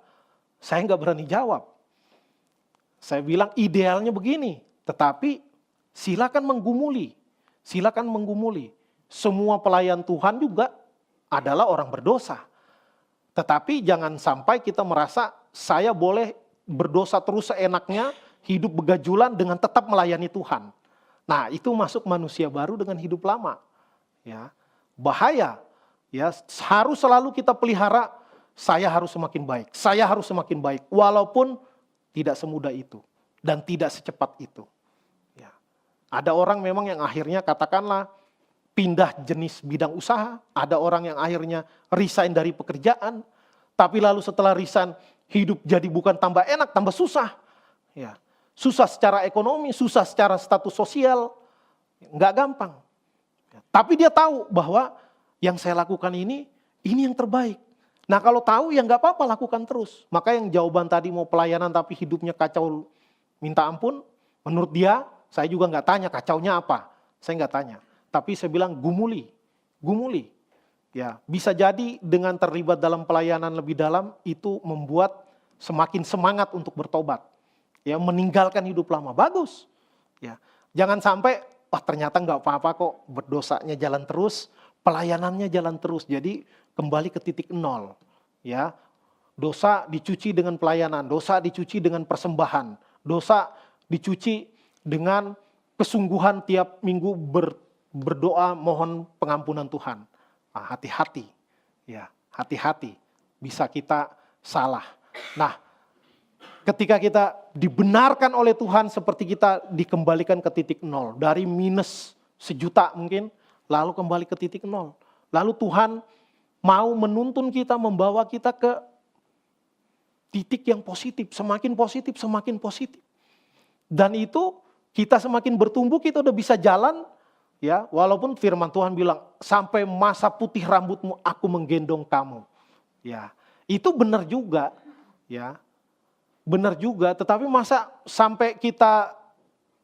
[SPEAKER 1] Saya enggak berani jawab. Saya bilang idealnya begini, tetapi silakan menggumuli. Silakan menggumuli. Semua pelayan Tuhan juga adalah orang berdosa. Tetapi jangan sampai kita merasa saya boleh berdosa terus seenaknya, hidup begajulan dengan tetap melayani Tuhan. Nah, itu masuk manusia baru dengan hidup lama. Ya, bahaya. Ya, harus selalu kita pelihara saya harus semakin baik, saya harus semakin baik, walaupun tidak semudah itu dan tidak secepat itu. Ya. Ada orang memang yang akhirnya katakanlah pindah jenis bidang usaha, ada orang yang akhirnya resign dari pekerjaan, tapi lalu setelah resign hidup jadi bukan tambah enak, tambah susah. Ya. Susah secara ekonomi, susah secara status sosial, nggak gampang. Ya. Tapi dia tahu bahwa yang saya lakukan ini yang terbaik. Nah kalau tahu ya nggak apa-apa, lakukan terus. Maka yang jawaban tadi mau pelayanan tapi hidupnya kacau minta ampun, menurut dia saya juga nggak tanya kacaunya apa, saya nggak tanya. Tapi saya bilang gumuli. Ya, bisa jadi dengan terlibat dalam pelayanan lebih dalam itu membuat semakin semangat untuk bertobat. Ya, meninggalkan hidup lama, bagus. Ya, jangan sampai ternyata nggak apa-apa kok, berdosanya jalan terus, pelayanannya jalan terus. Jadi kembali ke titik nol. Ya, dosa dicuci dengan pelayanan, dosa dicuci dengan persembahan, dosa dicuci dengan kesungguhan tiap minggu berdoa mohon pengampunan Tuhan. Nah, hati-hati, ya, hati-hati, bisa kita salah. Nah, ketika kita dibenarkan oleh Tuhan seperti kita dikembalikan ke titik nol, dari minus 1.000.000 mungkin, lalu kembali ke titik nol. Lalu Tuhan mau menuntun kita, membawa kita ke titik yang positif, semakin positif, semakin positif. Dan itu kita semakin bertumbuh, kita udah bisa jalan, ya, walaupun firman Tuhan bilang, sampai masa putih rambutmu aku menggendong kamu. Ya, itu benar juga, ya. Benar juga, tetapi masa sampai kita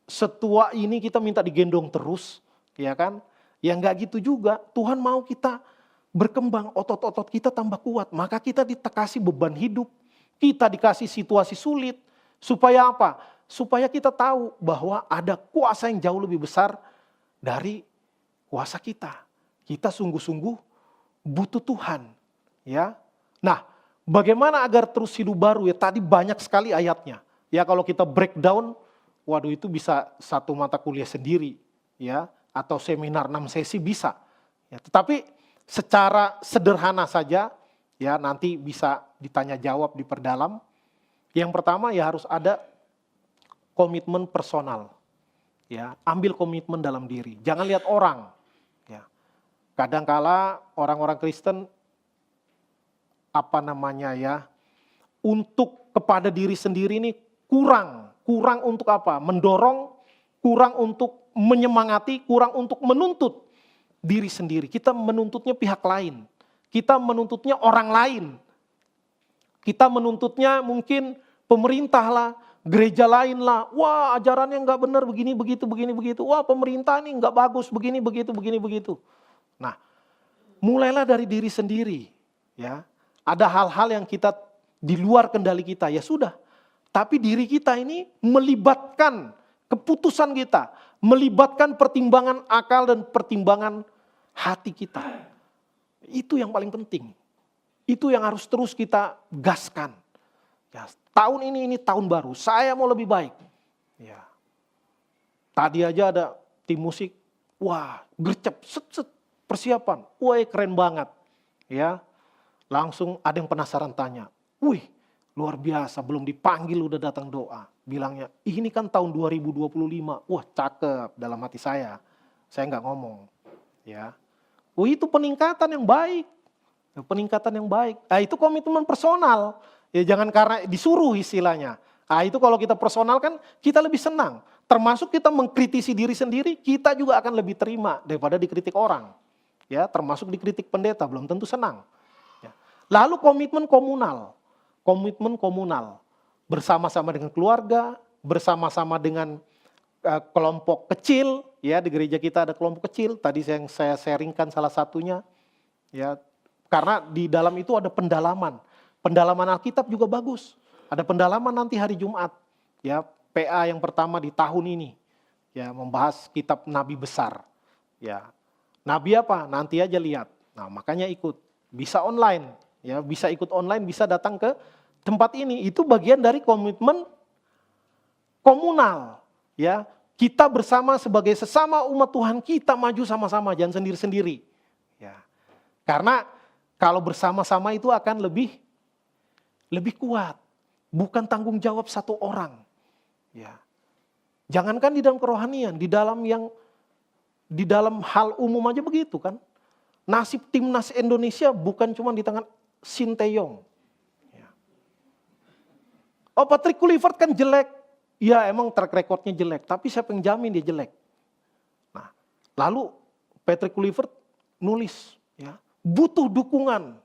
[SPEAKER 1] setua ini kita minta digendong terus, ya kan? Ya enggak gitu juga. Tuhan mau kita berkembang, otot-otot kita tambah kuat, maka kita dikasih beban hidup, kita dikasih situasi sulit, supaya apa? Supaya kita tahu bahwa ada kuasa yang jauh lebih besar dari kuasa kita. Kita sungguh-sungguh butuh Tuhan, ya. Nah, bagaimana agar terus hidup baru ya? Tadi banyak sekali ayatnya. Ya kalau kita breakdown, waduh itu bisa satu mata kuliah sendiri, ya, atau seminar 6 sesi bisa. Ya, tetapi secara sederhana saja, ya nanti bisa ditanya jawab, diperdalam. Yang pertama ya harus ada komitmen personal. Ya, ambil komitmen dalam diri. Jangan lihat orang. Ya. Kadangkala orang-orang Kristen untuk kepada diri sendiri ini kurang untuk apa? Mendorong, kurang untuk menyemangati, kurang untuk menuntut diri sendiri. Kita menuntutnya pihak lain. Kita menuntutnya orang lain. Kita menuntutnya mungkin pemerintah lah, gereja lain lah. Wah, ajarannya nggak benar begini begitu. Wah, pemerintah ini nggak bagus begini begitu. Nah, mulailah dari diri sendiri, ya. Ada hal-hal yang kita di luar kendali kita, ya sudah. Tapi diri kita ini melibatkan keputusan kita, melibatkan pertimbangan akal dan pertimbangan hati kita. Itu yang paling penting. Itu yang harus terus kita gaskan. Ya, tahun ini tahun baru, saya mau lebih baik. Ya. Tadi aja ada tim musik, wah gercep, set, persiapan, wah keren banget. Ya, langsung ada yang penasaran tanya, wih luar biasa, belum dipanggil udah datang doa. Bilangnya, ini kan tahun 2025, wah cakep dalam hati saya nggak ngomong. Ya. Oh itu peningkatan yang baik. Nah itu komitmen personal. Ya jangan karena disuruh istilahnya. Nah itu kalau kita personal kan kita lebih senang. Termasuk kita mengkritisi diri sendiri, kita juga akan lebih terima daripada dikritik orang. Ya termasuk dikritik pendeta, belum tentu senang. Ya. Lalu komitmen komunal. Bersama-sama dengan keluarga, bersama-sama dengan kelompok kecil, ya di gereja kita ada kelompok kecil. Tadi yang saya sharingkan salah satunya, ya karena di dalam itu ada pendalaman Alkitab juga bagus. Ada pendalaman nanti hari Jumat, ya PA yang pertama di tahun ini, ya membahas kitab Nabi besar, ya Nabi apa nanti aja lihat. Nah makanya ikut, bisa online, ya bisa ikut online, bisa datang ke tempat ini. Itu bagian dari komitmen komunal, ya. Kita bersama sebagai sesama umat Tuhan, kita maju sama-sama, jangan sendiri-sendiri. Ya. Karena kalau bersama-sama itu akan lebih lebih kuat. Bukan tanggung jawab satu orang. Ya. Jangankan di dalam kerohanian, di dalam hal umum aja begitu kan. Nasib timnas Indonesia bukan cuma di tangan Sinteyong. Ya. Oh, Patrick Kluivert kan jelek. Ya emang track recordnya jelek, tapi siapa yang jamin dia jelek? Nah, lalu Patrick Kluivert nulis, ya, butuh dukungan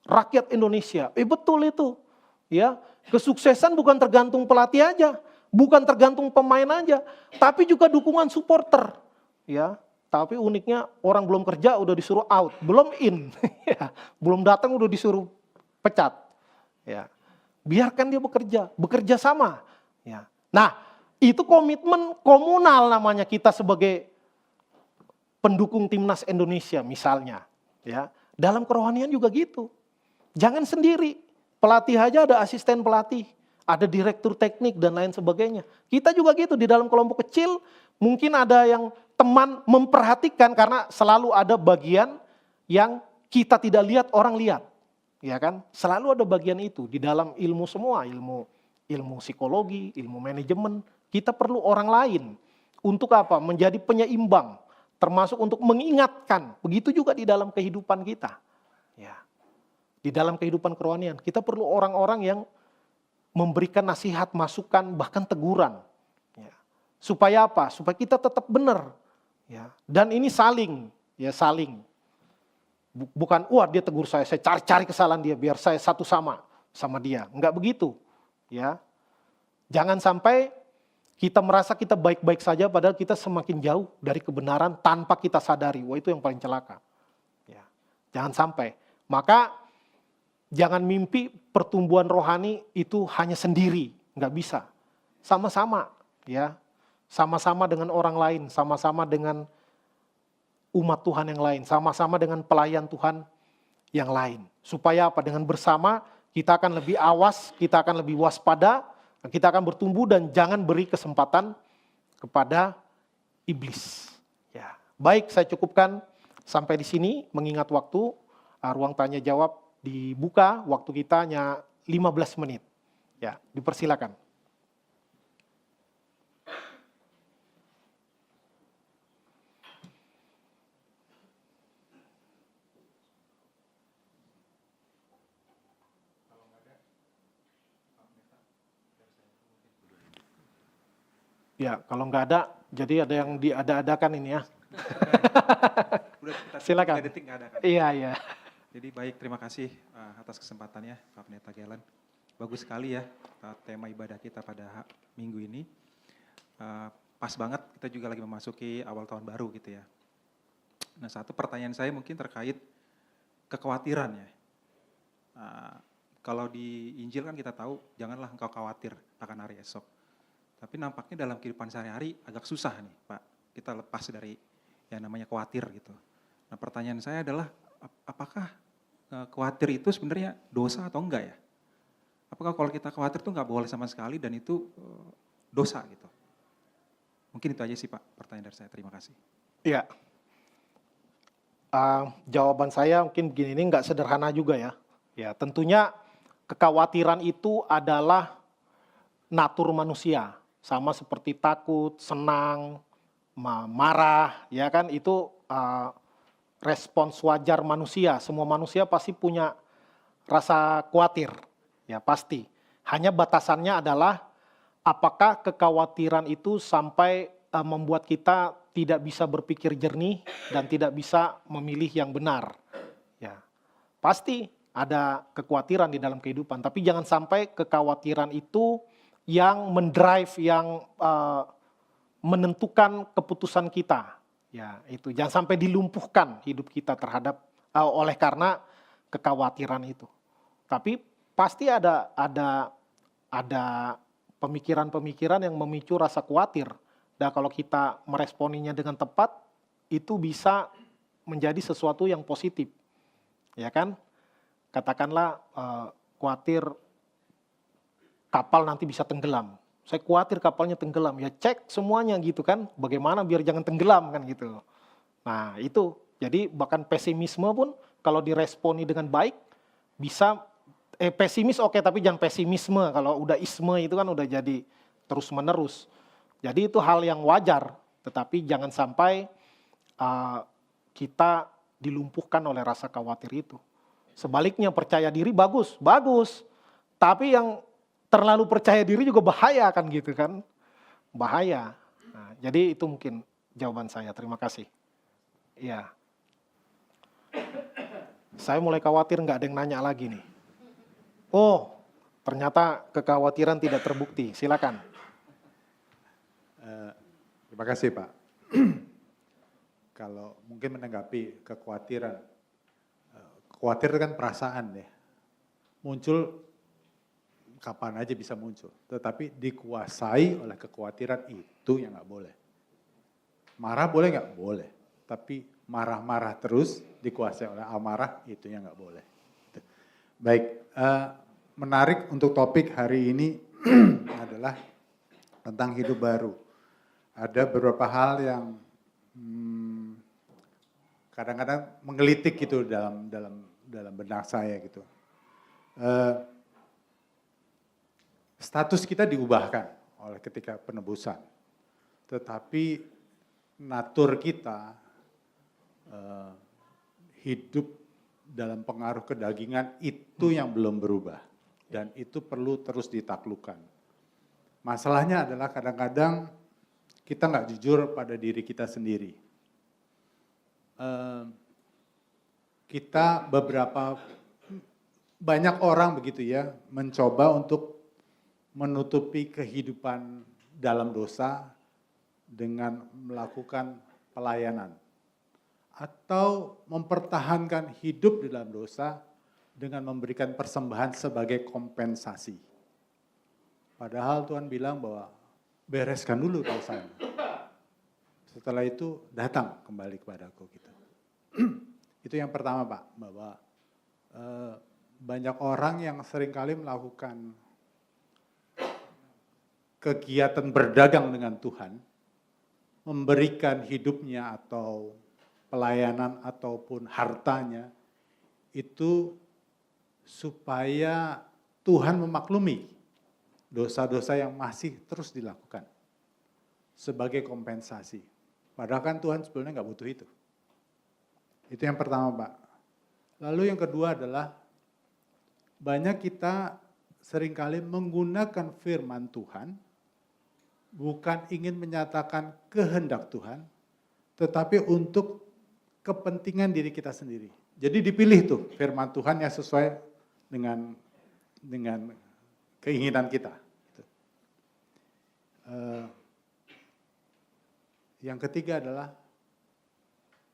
[SPEAKER 1] rakyat Indonesia. Betul itu. Ya, kesuksesan bukan tergantung pelatih aja, bukan tergantung pemain aja, tapi juga dukungan supporter. Ya, tapi uniknya orang belum kerja udah disuruh out, belum in, ya, belum datang udah disuruh pecat. Ya, biarkan dia bekerja sama. Ya. Nah, itu komitmen komunal namanya kita sebagai pendukung timnas Indonesia misalnya. Ya, dalam kerohanian juga gitu. Jangan sendiri. Pelatih aja ada asisten pelatih, ada direktur teknik dan lain sebagainya. Kita juga gitu di dalam kelompok kecil, mungkin ada yang teman memperhatikan karena selalu ada bagian yang kita tidak lihat, orang lihat. Ya kan? Selalu ada bagian itu di dalam ilmu semua, ilmu psikologi, ilmu manajemen. Kita perlu orang lain untuk apa? Menjadi penyeimbang, termasuk untuk mengingatkan. Begitu juga di dalam kehidupan kita. Ya. Di dalam kehidupan kerohanian, kita perlu orang-orang yang memberikan nasihat, masukan, bahkan teguran. Ya. Supaya apa? Supaya kita tetap benar. Ya. Dan ini saling. Bukan, wah dia tegur saya cari kesalahan dia, biar saya satu sama dia. Enggak begitu. Ya. Jangan sampai kita merasa kita baik-baik saja, padahal kita semakin jauh dari kebenaran tanpa kita sadari. Wah itu yang paling celaka. Ya. Jangan sampai. Maka jangan mimpi pertumbuhan rohani itu hanya sendiri, nggak bisa. Sama-sama, ya, sama-sama dengan orang lain, sama-sama dengan umat Tuhan yang lain, sama-sama dengan pelayan Tuhan yang lain. Supaya apa? Dengan bersama kita akan lebih awas, kita akan lebih waspada, kita akan bertumbuh dan jangan beri kesempatan kepada iblis. Ya, baik, saya cukupkan sampai di sini. Mengingat waktu, ruang tanya jawab dibuka, waktu kita hanya 15 menit. Ya, dipersilakan. Ya, kalau nggak ada, jadi ada yang diada-adakan ini ya. Silakan. Iya.
[SPEAKER 2] Jadi baik, terima kasih atas kesempatannya Pak Pendeta Galen. Bagus sekali ya tema ibadah kita pada minggu ini. Pas banget kita juga lagi memasuki awal tahun baru gitu ya. Nah, satu pertanyaan saya mungkin terkait kekhawatiran ya. Kalau di Injil kan kita tahu janganlah engkau khawatir akan hari esok. Tapi nampaknya dalam kehidupan sehari-hari agak susah nih Pak. Kita lepas dari yang namanya khawatir gitu. Nah, pertanyaan saya adalah apakah khawatir itu sebenarnya dosa atau enggak ya? Apakah kalau kita khawatir itu enggak boleh sama sekali dan itu dosa gitu? Mungkin itu aja sih Pak pertanyaan dari saya. Terima kasih.
[SPEAKER 1] Iya. Jawaban saya mungkin begini, ini enggak sederhana juga ya. Ya, tentunya kekhawatiran itu adalah natur manusia. Sama seperti takut, senang, marah, ya kan itu respons wajar manusia. Semua manusia pasti punya rasa khawatir, ya pasti. Hanya batasannya adalah apakah kekhawatiran itu sampai membuat kita tidak bisa berpikir jernih dan tidak bisa memilih yang benar. Ya, pasti ada kekhawatiran di dalam kehidupan, tapi jangan sampai kekhawatiran itu yang mendrive, yang menentukan keputusan kita. Ya, itu jangan sampai dilumpuhkan hidup kita terhadap oleh karena kekhawatiran itu. Tapi pasti ada pemikiran-pemikiran yang memicu rasa khawatir. Dan kalau kita meresponinya dengan tepat, itu bisa menjadi sesuatu yang positif. Ya kan? Katakanlah khawatir kapal nanti bisa tenggelam. Saya khawatir kapalnya tenggelam, ya cek semuanya gitu kan, bagaimana biar jangan tenggelam kan gitu. Nah itu, jadi bahkan pesimisme pun kalau diresponi dengan baik, bisa pesimis oke, tapi jangan pesimisme. Kalau udah isme itu kan udah jadi terus menerus. Jadi itu hal yang wajar, tetapi jangan sampai kita dilumpuhkan oleh rasa khawatir itu. Sebaliknya percaya diri bagus, bagus. Tapi yang terlalu percaya diri juga bahaya kan gitu kan. Bahaya. Nah, jadi itu mungkin jawaban saya. Terima kasih. Iya. Saya mulai khawatir nggak ada yang nanya lagi nih. Oh, ternyata kekhawatiran tidak terbukti. Silakan.
[SPEAKER 3] Terima kasih Pak. Kalau mungkin menanggapi kekhawatiran, khawatir itu kan perasaan ya, muncul kapan aja bisa muncul, tetapi dikuasai oleh kekhawatiran itu yang nggak boleh. Marah boleh nggak? Boleh, tapi marah-marah terus dikuasai oleh amarah itu yang nggak boleh. Baik, menarik untuk topik hari ini adalah tentang hidup baru. Ada beberapa hal yang kadang-kadang menggelitik gitu dalam benak saya gitu. Status kita diubahkan oleh ketika penebusan, tetapi natur kita hidup dalam pengaruh kedagingan itu yang belum berubah dan itu perlu terus ditaklukkan. Masalahnya adalah kadang-kadang kita nggak jujur pada diri kita sendiri. Kita banyak orang begitu ya, mencoba untuk menutupi kehidupan dalam dosa dengan melakukan pelayanan. Atau mempertahankan hidup di dalam dosa dengan memberikan persembahan sebagai kompensasi. Padahal Tuhan bilang bahwa bereskan dulu dosanya. Setelah itu datang kembali kepadaku gitu. Itu yang pertama Pak, bahwa banyak orang yang seringkali melakukan kegiatan berdagang dengan Tuhan, memberikan hidupnya atau pelayanan ataupun hartanya itu supaya Tuhan memaklumi dosa-dosa yang masih terus dilakukan sebagai kompensasi. Padahal kan Tuhan sebenarnya nggak butuh itu. Itu yang pertama Pak. Lalu yang kedua adalah banyak kita seringkali menggunakan firman Tuhan bukan ingin menyatakan kehendak Tuhan, tetapi untuk kepentingan diri kita sendiri. Jadi dipilih tuh firman Tuhan yang sesuai dengan keinginan kita. Yang ketiga adalah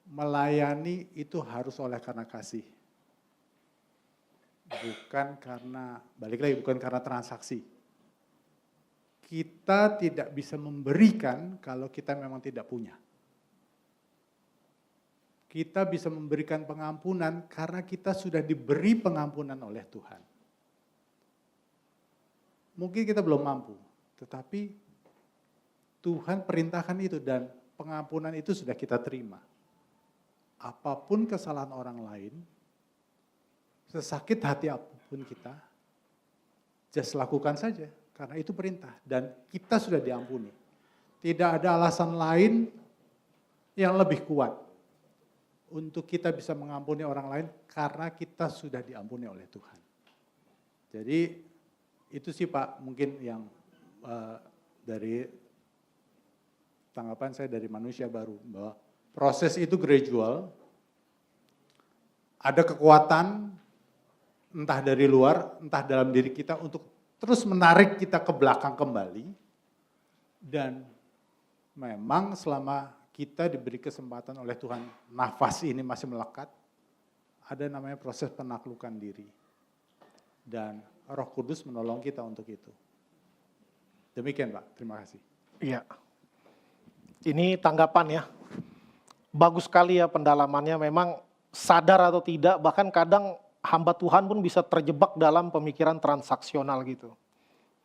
[SPEAKER 3] melayani itu harus oleh karena kasih. Bukan karena, balik lagi, bukan karena transaksi. Kita tidak bisa memberikan kalau kita memang tidak punya. Kita bisa memberikan pengampunan karena kita sudah diberi pengampunan oleh Tuhan. Mungkin kita belum mampu, tetapi Tuhan perintahkan itu dan pengampunan itu sudah kita terima. Apapun kesalahan orang lain, sesakit hati apapun kita, just lakukan saja, karena itu perintah. Dan kita sudah diampuni. Tidak ada alasan lain yang lebih kuat untuk kita bisa mengampuni orang lain, karena kita sudah diampuni oleh Tuhan. Jadi itu sih Pak, mungkin yang dari tanggapan saya dari manusia baru, bahwa proses itu gradual, ada kekuatan entah dari luar, entah dalam diri kita untuk terus menarik kita ke belakang kembali, dan memang selama kita diberi kesempatan oleh Tuhan, nafas ini masih melekat, ada namanya proses penaklukan diri. Dan Roh Kudus menolong kita untuk itu. Demikian Pak, terima kasih.
[SPEAKER 1] Iya. Ini tanggapan ya. Bagus sekali ya pendalamannya, memang sadar atau tidak, bahkan kadang hamba Tuhan pun bisa terjebak dalam pemikiran transaksional gitu.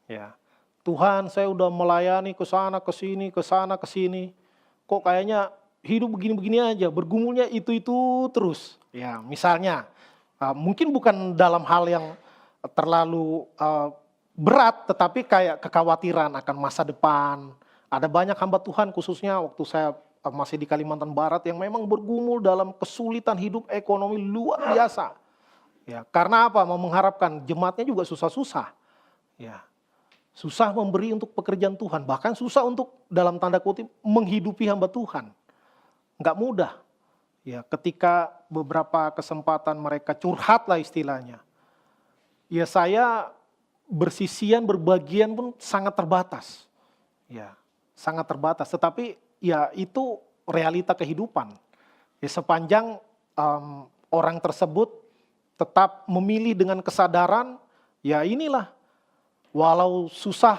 [SPEAKER 1] Ya. Tuhan, saya udah melayani ke sana ke sini. Kok kayaknya hidup begini-begini aja, bergumulnya itu terus. Ya, misalnya mungkin bukan dalam hal yang terlalu berat, tetapi kayak kekhawatiran akan masa depan. Ada banyak hamba Tuhan khususnya waktu saya masih di Kalimantan Barat yang memang bergumul dalam kesulitan hidup ekonomi luar biasa. Ya, karena apa? Mau mengharapkan jemaatnya juga susah-susah. Ya. Susah memberi untuk pekerjaan Tuhan, bahkan susah untuk dalam tanda kutip menghidupi hamba Tuhan. Nggak mudah. Ya, ketika beberapa kesempatan mereka curhat lah istilahnya. Ya saya bersisian, berbagian pun sangat terbatas. Ya, sangat terbatas. Tetapi ya itu realita kehidupan. Ya, sepanjang orang tersebut tetap memilih dengan kesadaran, ya inilah. Walau susah,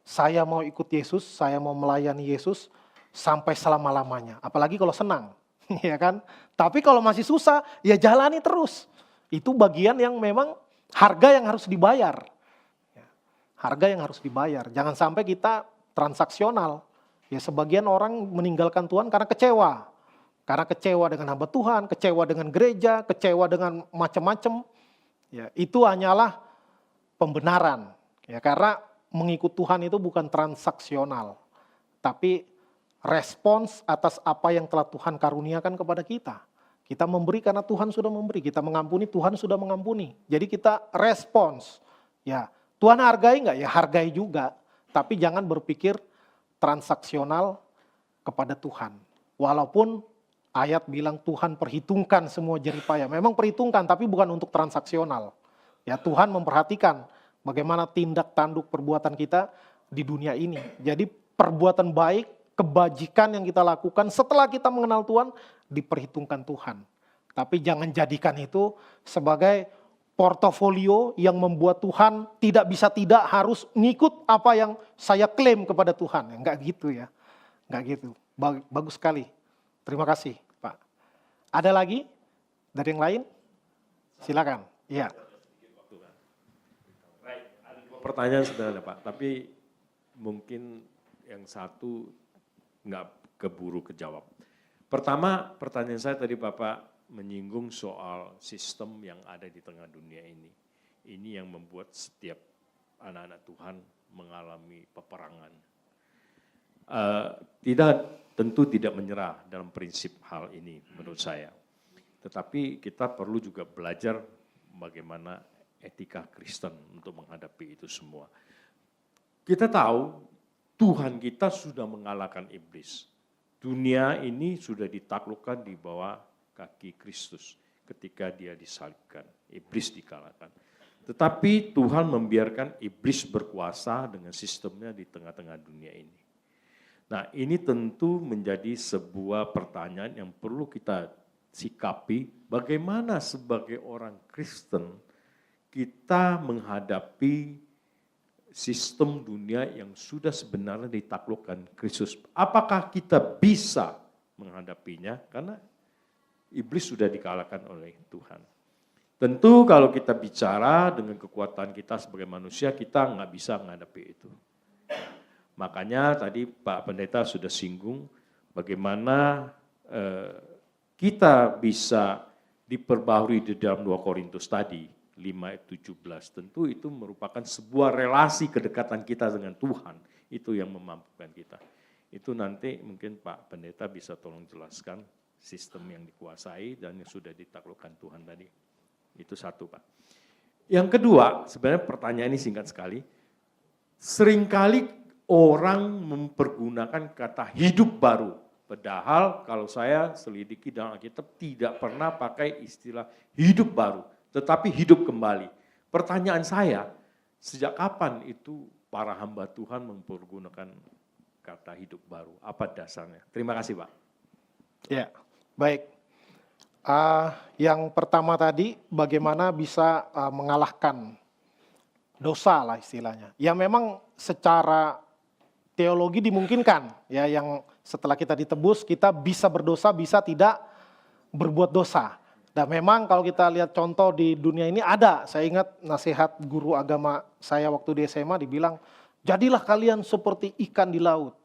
[SPEAKER 1] saya mau ikut Yesus, saya mau melayani Yesus sampai selama-lamanya. Apalagi kalau senang. Ya kan? Tapi kalau masih susah, ya jalani terus. Itu bagian yang memang harga yang harus dibayar. Ya, harga yang harus dibayar. Jangan sampai kita transaksional. Ya sebagian orang meninggalkan Tuhan karena kecewa. Karena kecewa dengan hamba Tuhan, kecewa dengan gereja, kecewa dengan macam-macam. Ya, itu hanyalah pembenaran. Ya, karena mengikut Tuhan itu bukan transaksional. Tapi respons atas apa yang telah Tuhan karuniakan kepada kita. Kita memberi karena Tuhan sudah memberi, kita mengampuni, Tuhan sudah mengampuni. Jadi kita respons. Ya, Tuhan hargai enggak? Ya hargai juga. Tapi jangan berpikir transaksional kepada Tuhan. Walaupun ayat bilang Tuhan perhitungkan semua jeripaya. Memang perhitungkan tapi bukan untuk transaksional. Ya, Tuhan memperhatikan bagaimana tindak tanduk perbuatan kita di dunia ini. Jadi perbuatan baik, kebajikan yang kita lakukan setelah kita mengenal Tuhan diperhitungkan Tuhan. Tapi jangan jadikan itu sebagai portofolio yang membuat Tuhan tidak bisa tidak harus ngikut apa yang saya klaim kepada Tuhan. Enggak gitu ya. Enggak gitu. Bagus sekali. Terima kasih Pak. Ada lagi dari yang lain? Silakan. Iya.
[SPEAKER 4] Pertanyaan sebenarnya Pak, tapi mungkin yang satu nggak keburu kejawab. Pertama, pertanyaan saya tadi Bapak menyinggung soal sistem yang ada di tengah dunia ini. Ini yang membuat setiap anak-anak Tuhan mengalami peperangan. Tentu tidak menyerah dalam prinsip hal ini menurut saya. Tetapi kita perlu juga belajar bagaimana etika Kristen untuk menghadapi itu semua. Kita tahu Tuhan kita sudah mengalahkan iblis. Dunia ini sudah ditaklukkan di bawah kaki Kristus ketika dia disalibkan. Iblis dikalahkan. Tetapi Tuhan membiarkan iblis berkuasa dengan sistemnya di tengah-tengah dunia ini. Nah, ini tentu menjadi sebuah pertanyaan yang perlu kita sikapi. Bagaimana sebagai orang Kristen kita menghadapi sistem dunia yang sudah sebenarnya ditaklukkan Kristus. Apakah kita bisa menghadapinya? Karena iblis sudah dikalahkan oleh Tuhan. Tentu kalau kita bicara dengan kekuatan kita sebagai manusia, kita nggak bisa menghadapi itu. Makanya tadi Pak Pendeta sudah singgung bagaimana kita bisa diperbaharui di dalam 2 Korintus tadi. 5:17 tentu itu merupakan sebuah relasi kedekatan kita dengan Tuhan, itu yang memampukan kita. Itu nanti mungkin Pak Pendeta bisa tolong jelaskan sistem yang dikuasai dan yang sudah ditaklukkan Tuhan tadi. Itu satu Pak. Yang kedua, sebenarnya pertanyaan ini singkat sekali. Seringkali orang mempergunakan kata hidup baru. Padahal kalau saya selidiki dalam Alkitab tidak pernah pakai istilah hidup baru. Tetapi hidup kembali. Pertanyaan saya, sejak kapan itu para hamba Tuhan mempergunakan kata hidup baru? Apa dasarnya? Terima kasih Pak.
[SPEAKER 1] Ya, baik. Yang pertama tadi, bagaimana bisa mengalahkan dosa lah istilahnya. Ya memang secara teologi dimungkinkan, ya yang setelah kita ditebus, kita bisa berdosa, bisa tidak berbuat dosa. Dan memang kalau kita lihat contoh di dunia ini ada, saya ingat nasihat guru agama saya waktu di SMA dibilang, jadilah kalian seperti ikan di laut.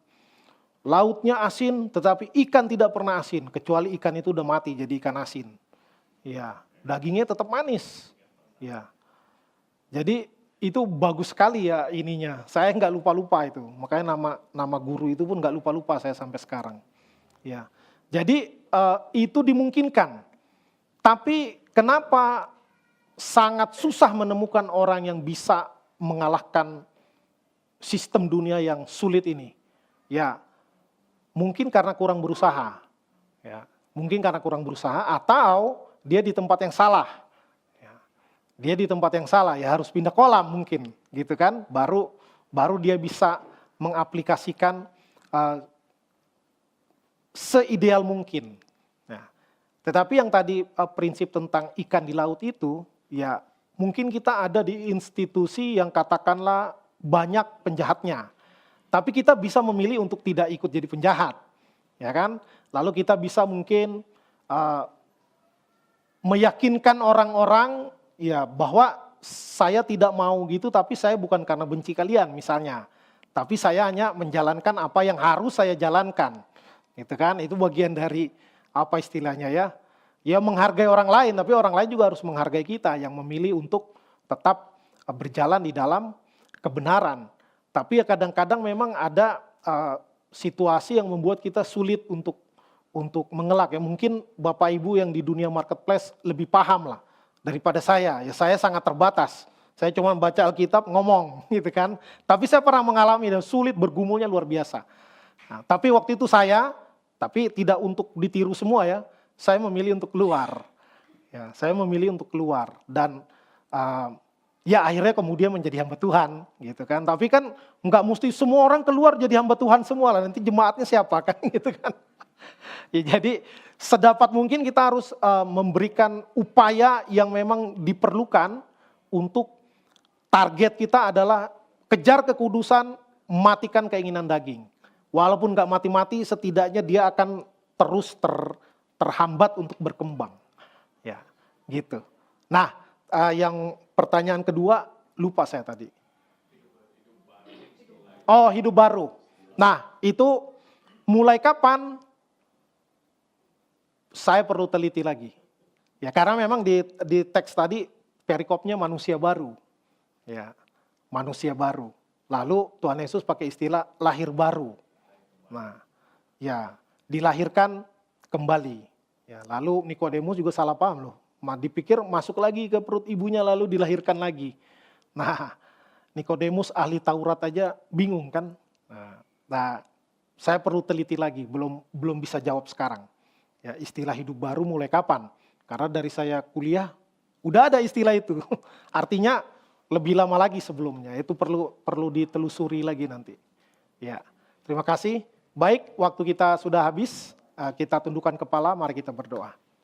[SPEAKER 1] Lautnya asin tetapi ikan tidak pernah asin, kecuali ikan itu udah mati jadi ikan asin. Ya, dagingnya tetap manis. Ya. Jadi itu bagus sekali ya ininya. Saya nggak lupa-lupa itu. Makanya nama guru itu pun nggak lupa-lupa saya sampai sekarang. Ya. Jadi itu dimungkinkan. Tapi kenapa sangat susah menemukan orang yang bisa mengalahkan sistem dunia yang sulit ini? Ya, mungkin karena kurang berusaha. Ya, mungkin karena kurang berusaha atau dia di tempat yang salah. Ya, dia di tempat yang salah, ya harus pindah kolam mungkin, gitu kan? Baru dia bisa mengaplikasikan seideal mungkin. Nah, tetapi yang tadi prinsip tentang ikan di laut itu, ya mungkin kita ada di institusi yang katakanlah banyak penjahatnya. Tapi kita bisa memilih untuk tidak ikut jadi penjahat. Ya kan? Lalu kita bisa mungkin meyakinkan orang-orang ya bahwa saya tidak mau gitu, tapi saya bukan karena benci kalian misalnya. Tapi saya hanya menjalankan apa yang harus saya jalankan. Gitu kan? Itu bagian dari apa istilahnya ya? Ya menghargai orang lain, tapi orang lain juga harus menghargai kita yang memilih untuk tetap berjalan di dalam kebenaran. Tapi ya kadang-kadang memang ada situasi yang membuat kita sulit untuk mengelak ya. Mungkin Bapak Ibu yang di dunia marketplace lebih paham lah daripada saya. Ya saya sangat terbatas. Saya cuma baca Alkitab ngomong gitu kan. Tapi saya pernah mengalami dan sulit, bergumulnya luar biasa. Nah, tapi waktu itu tapi tidak untuk ditiru semua ya. Saya memilih untuk keluar. Ya, saya memilih untuk keluar dan ya akhirnya kemudian menjadi hamba Tuhan gitu kan. Tapi kan nggak mesti semua orang keluar jadi hamba Tuhan semua lah, nanti jemaatnya siapa kan gitu kan. Ya, jadi sedapat mungkin kita harus memberikan upaya yang memang diperlukan untuk target kita adalah kejar kekudusan, matikan keinginan daging. Walaupun nggak mati-mati, setidaknya dia akan terus terhambat untuk berkembang. Ya, gitu. Nah, yang pertanyaan kedua, lupa saya tadi. Oh, hidup baru. Nah, itu mulai kapan? Saya perlu teliti lagi. Ya, karena memang di teks tadi perikopnya manusia baru. Ya, manusia baru. Lalu Tuhan Yesus pakai istilah lahir baru. Nah, ya, dilahirkan kembali. Ya, lalu Nikodemus juga salah paham loh. Dipikir masuk lagi ke perut ibunya lalu dilahirkan lagi. Nah, Nikodemus ahli Taurat aja bingung kan. Nah, saya perlu teliti lagi, belum bisa jawab sekarang. Ya, istilah hidup baru mulai kapan? Karena dari saya kuliah udah ada istilah itu. Artinya lebih lama lagi sebelumnya. Itu perlu ditelusuri lagi nanti. Ya, terima kasih. Baik, waktu kita sudah habis. Kita tundukkan kepala, mari kita berdoa.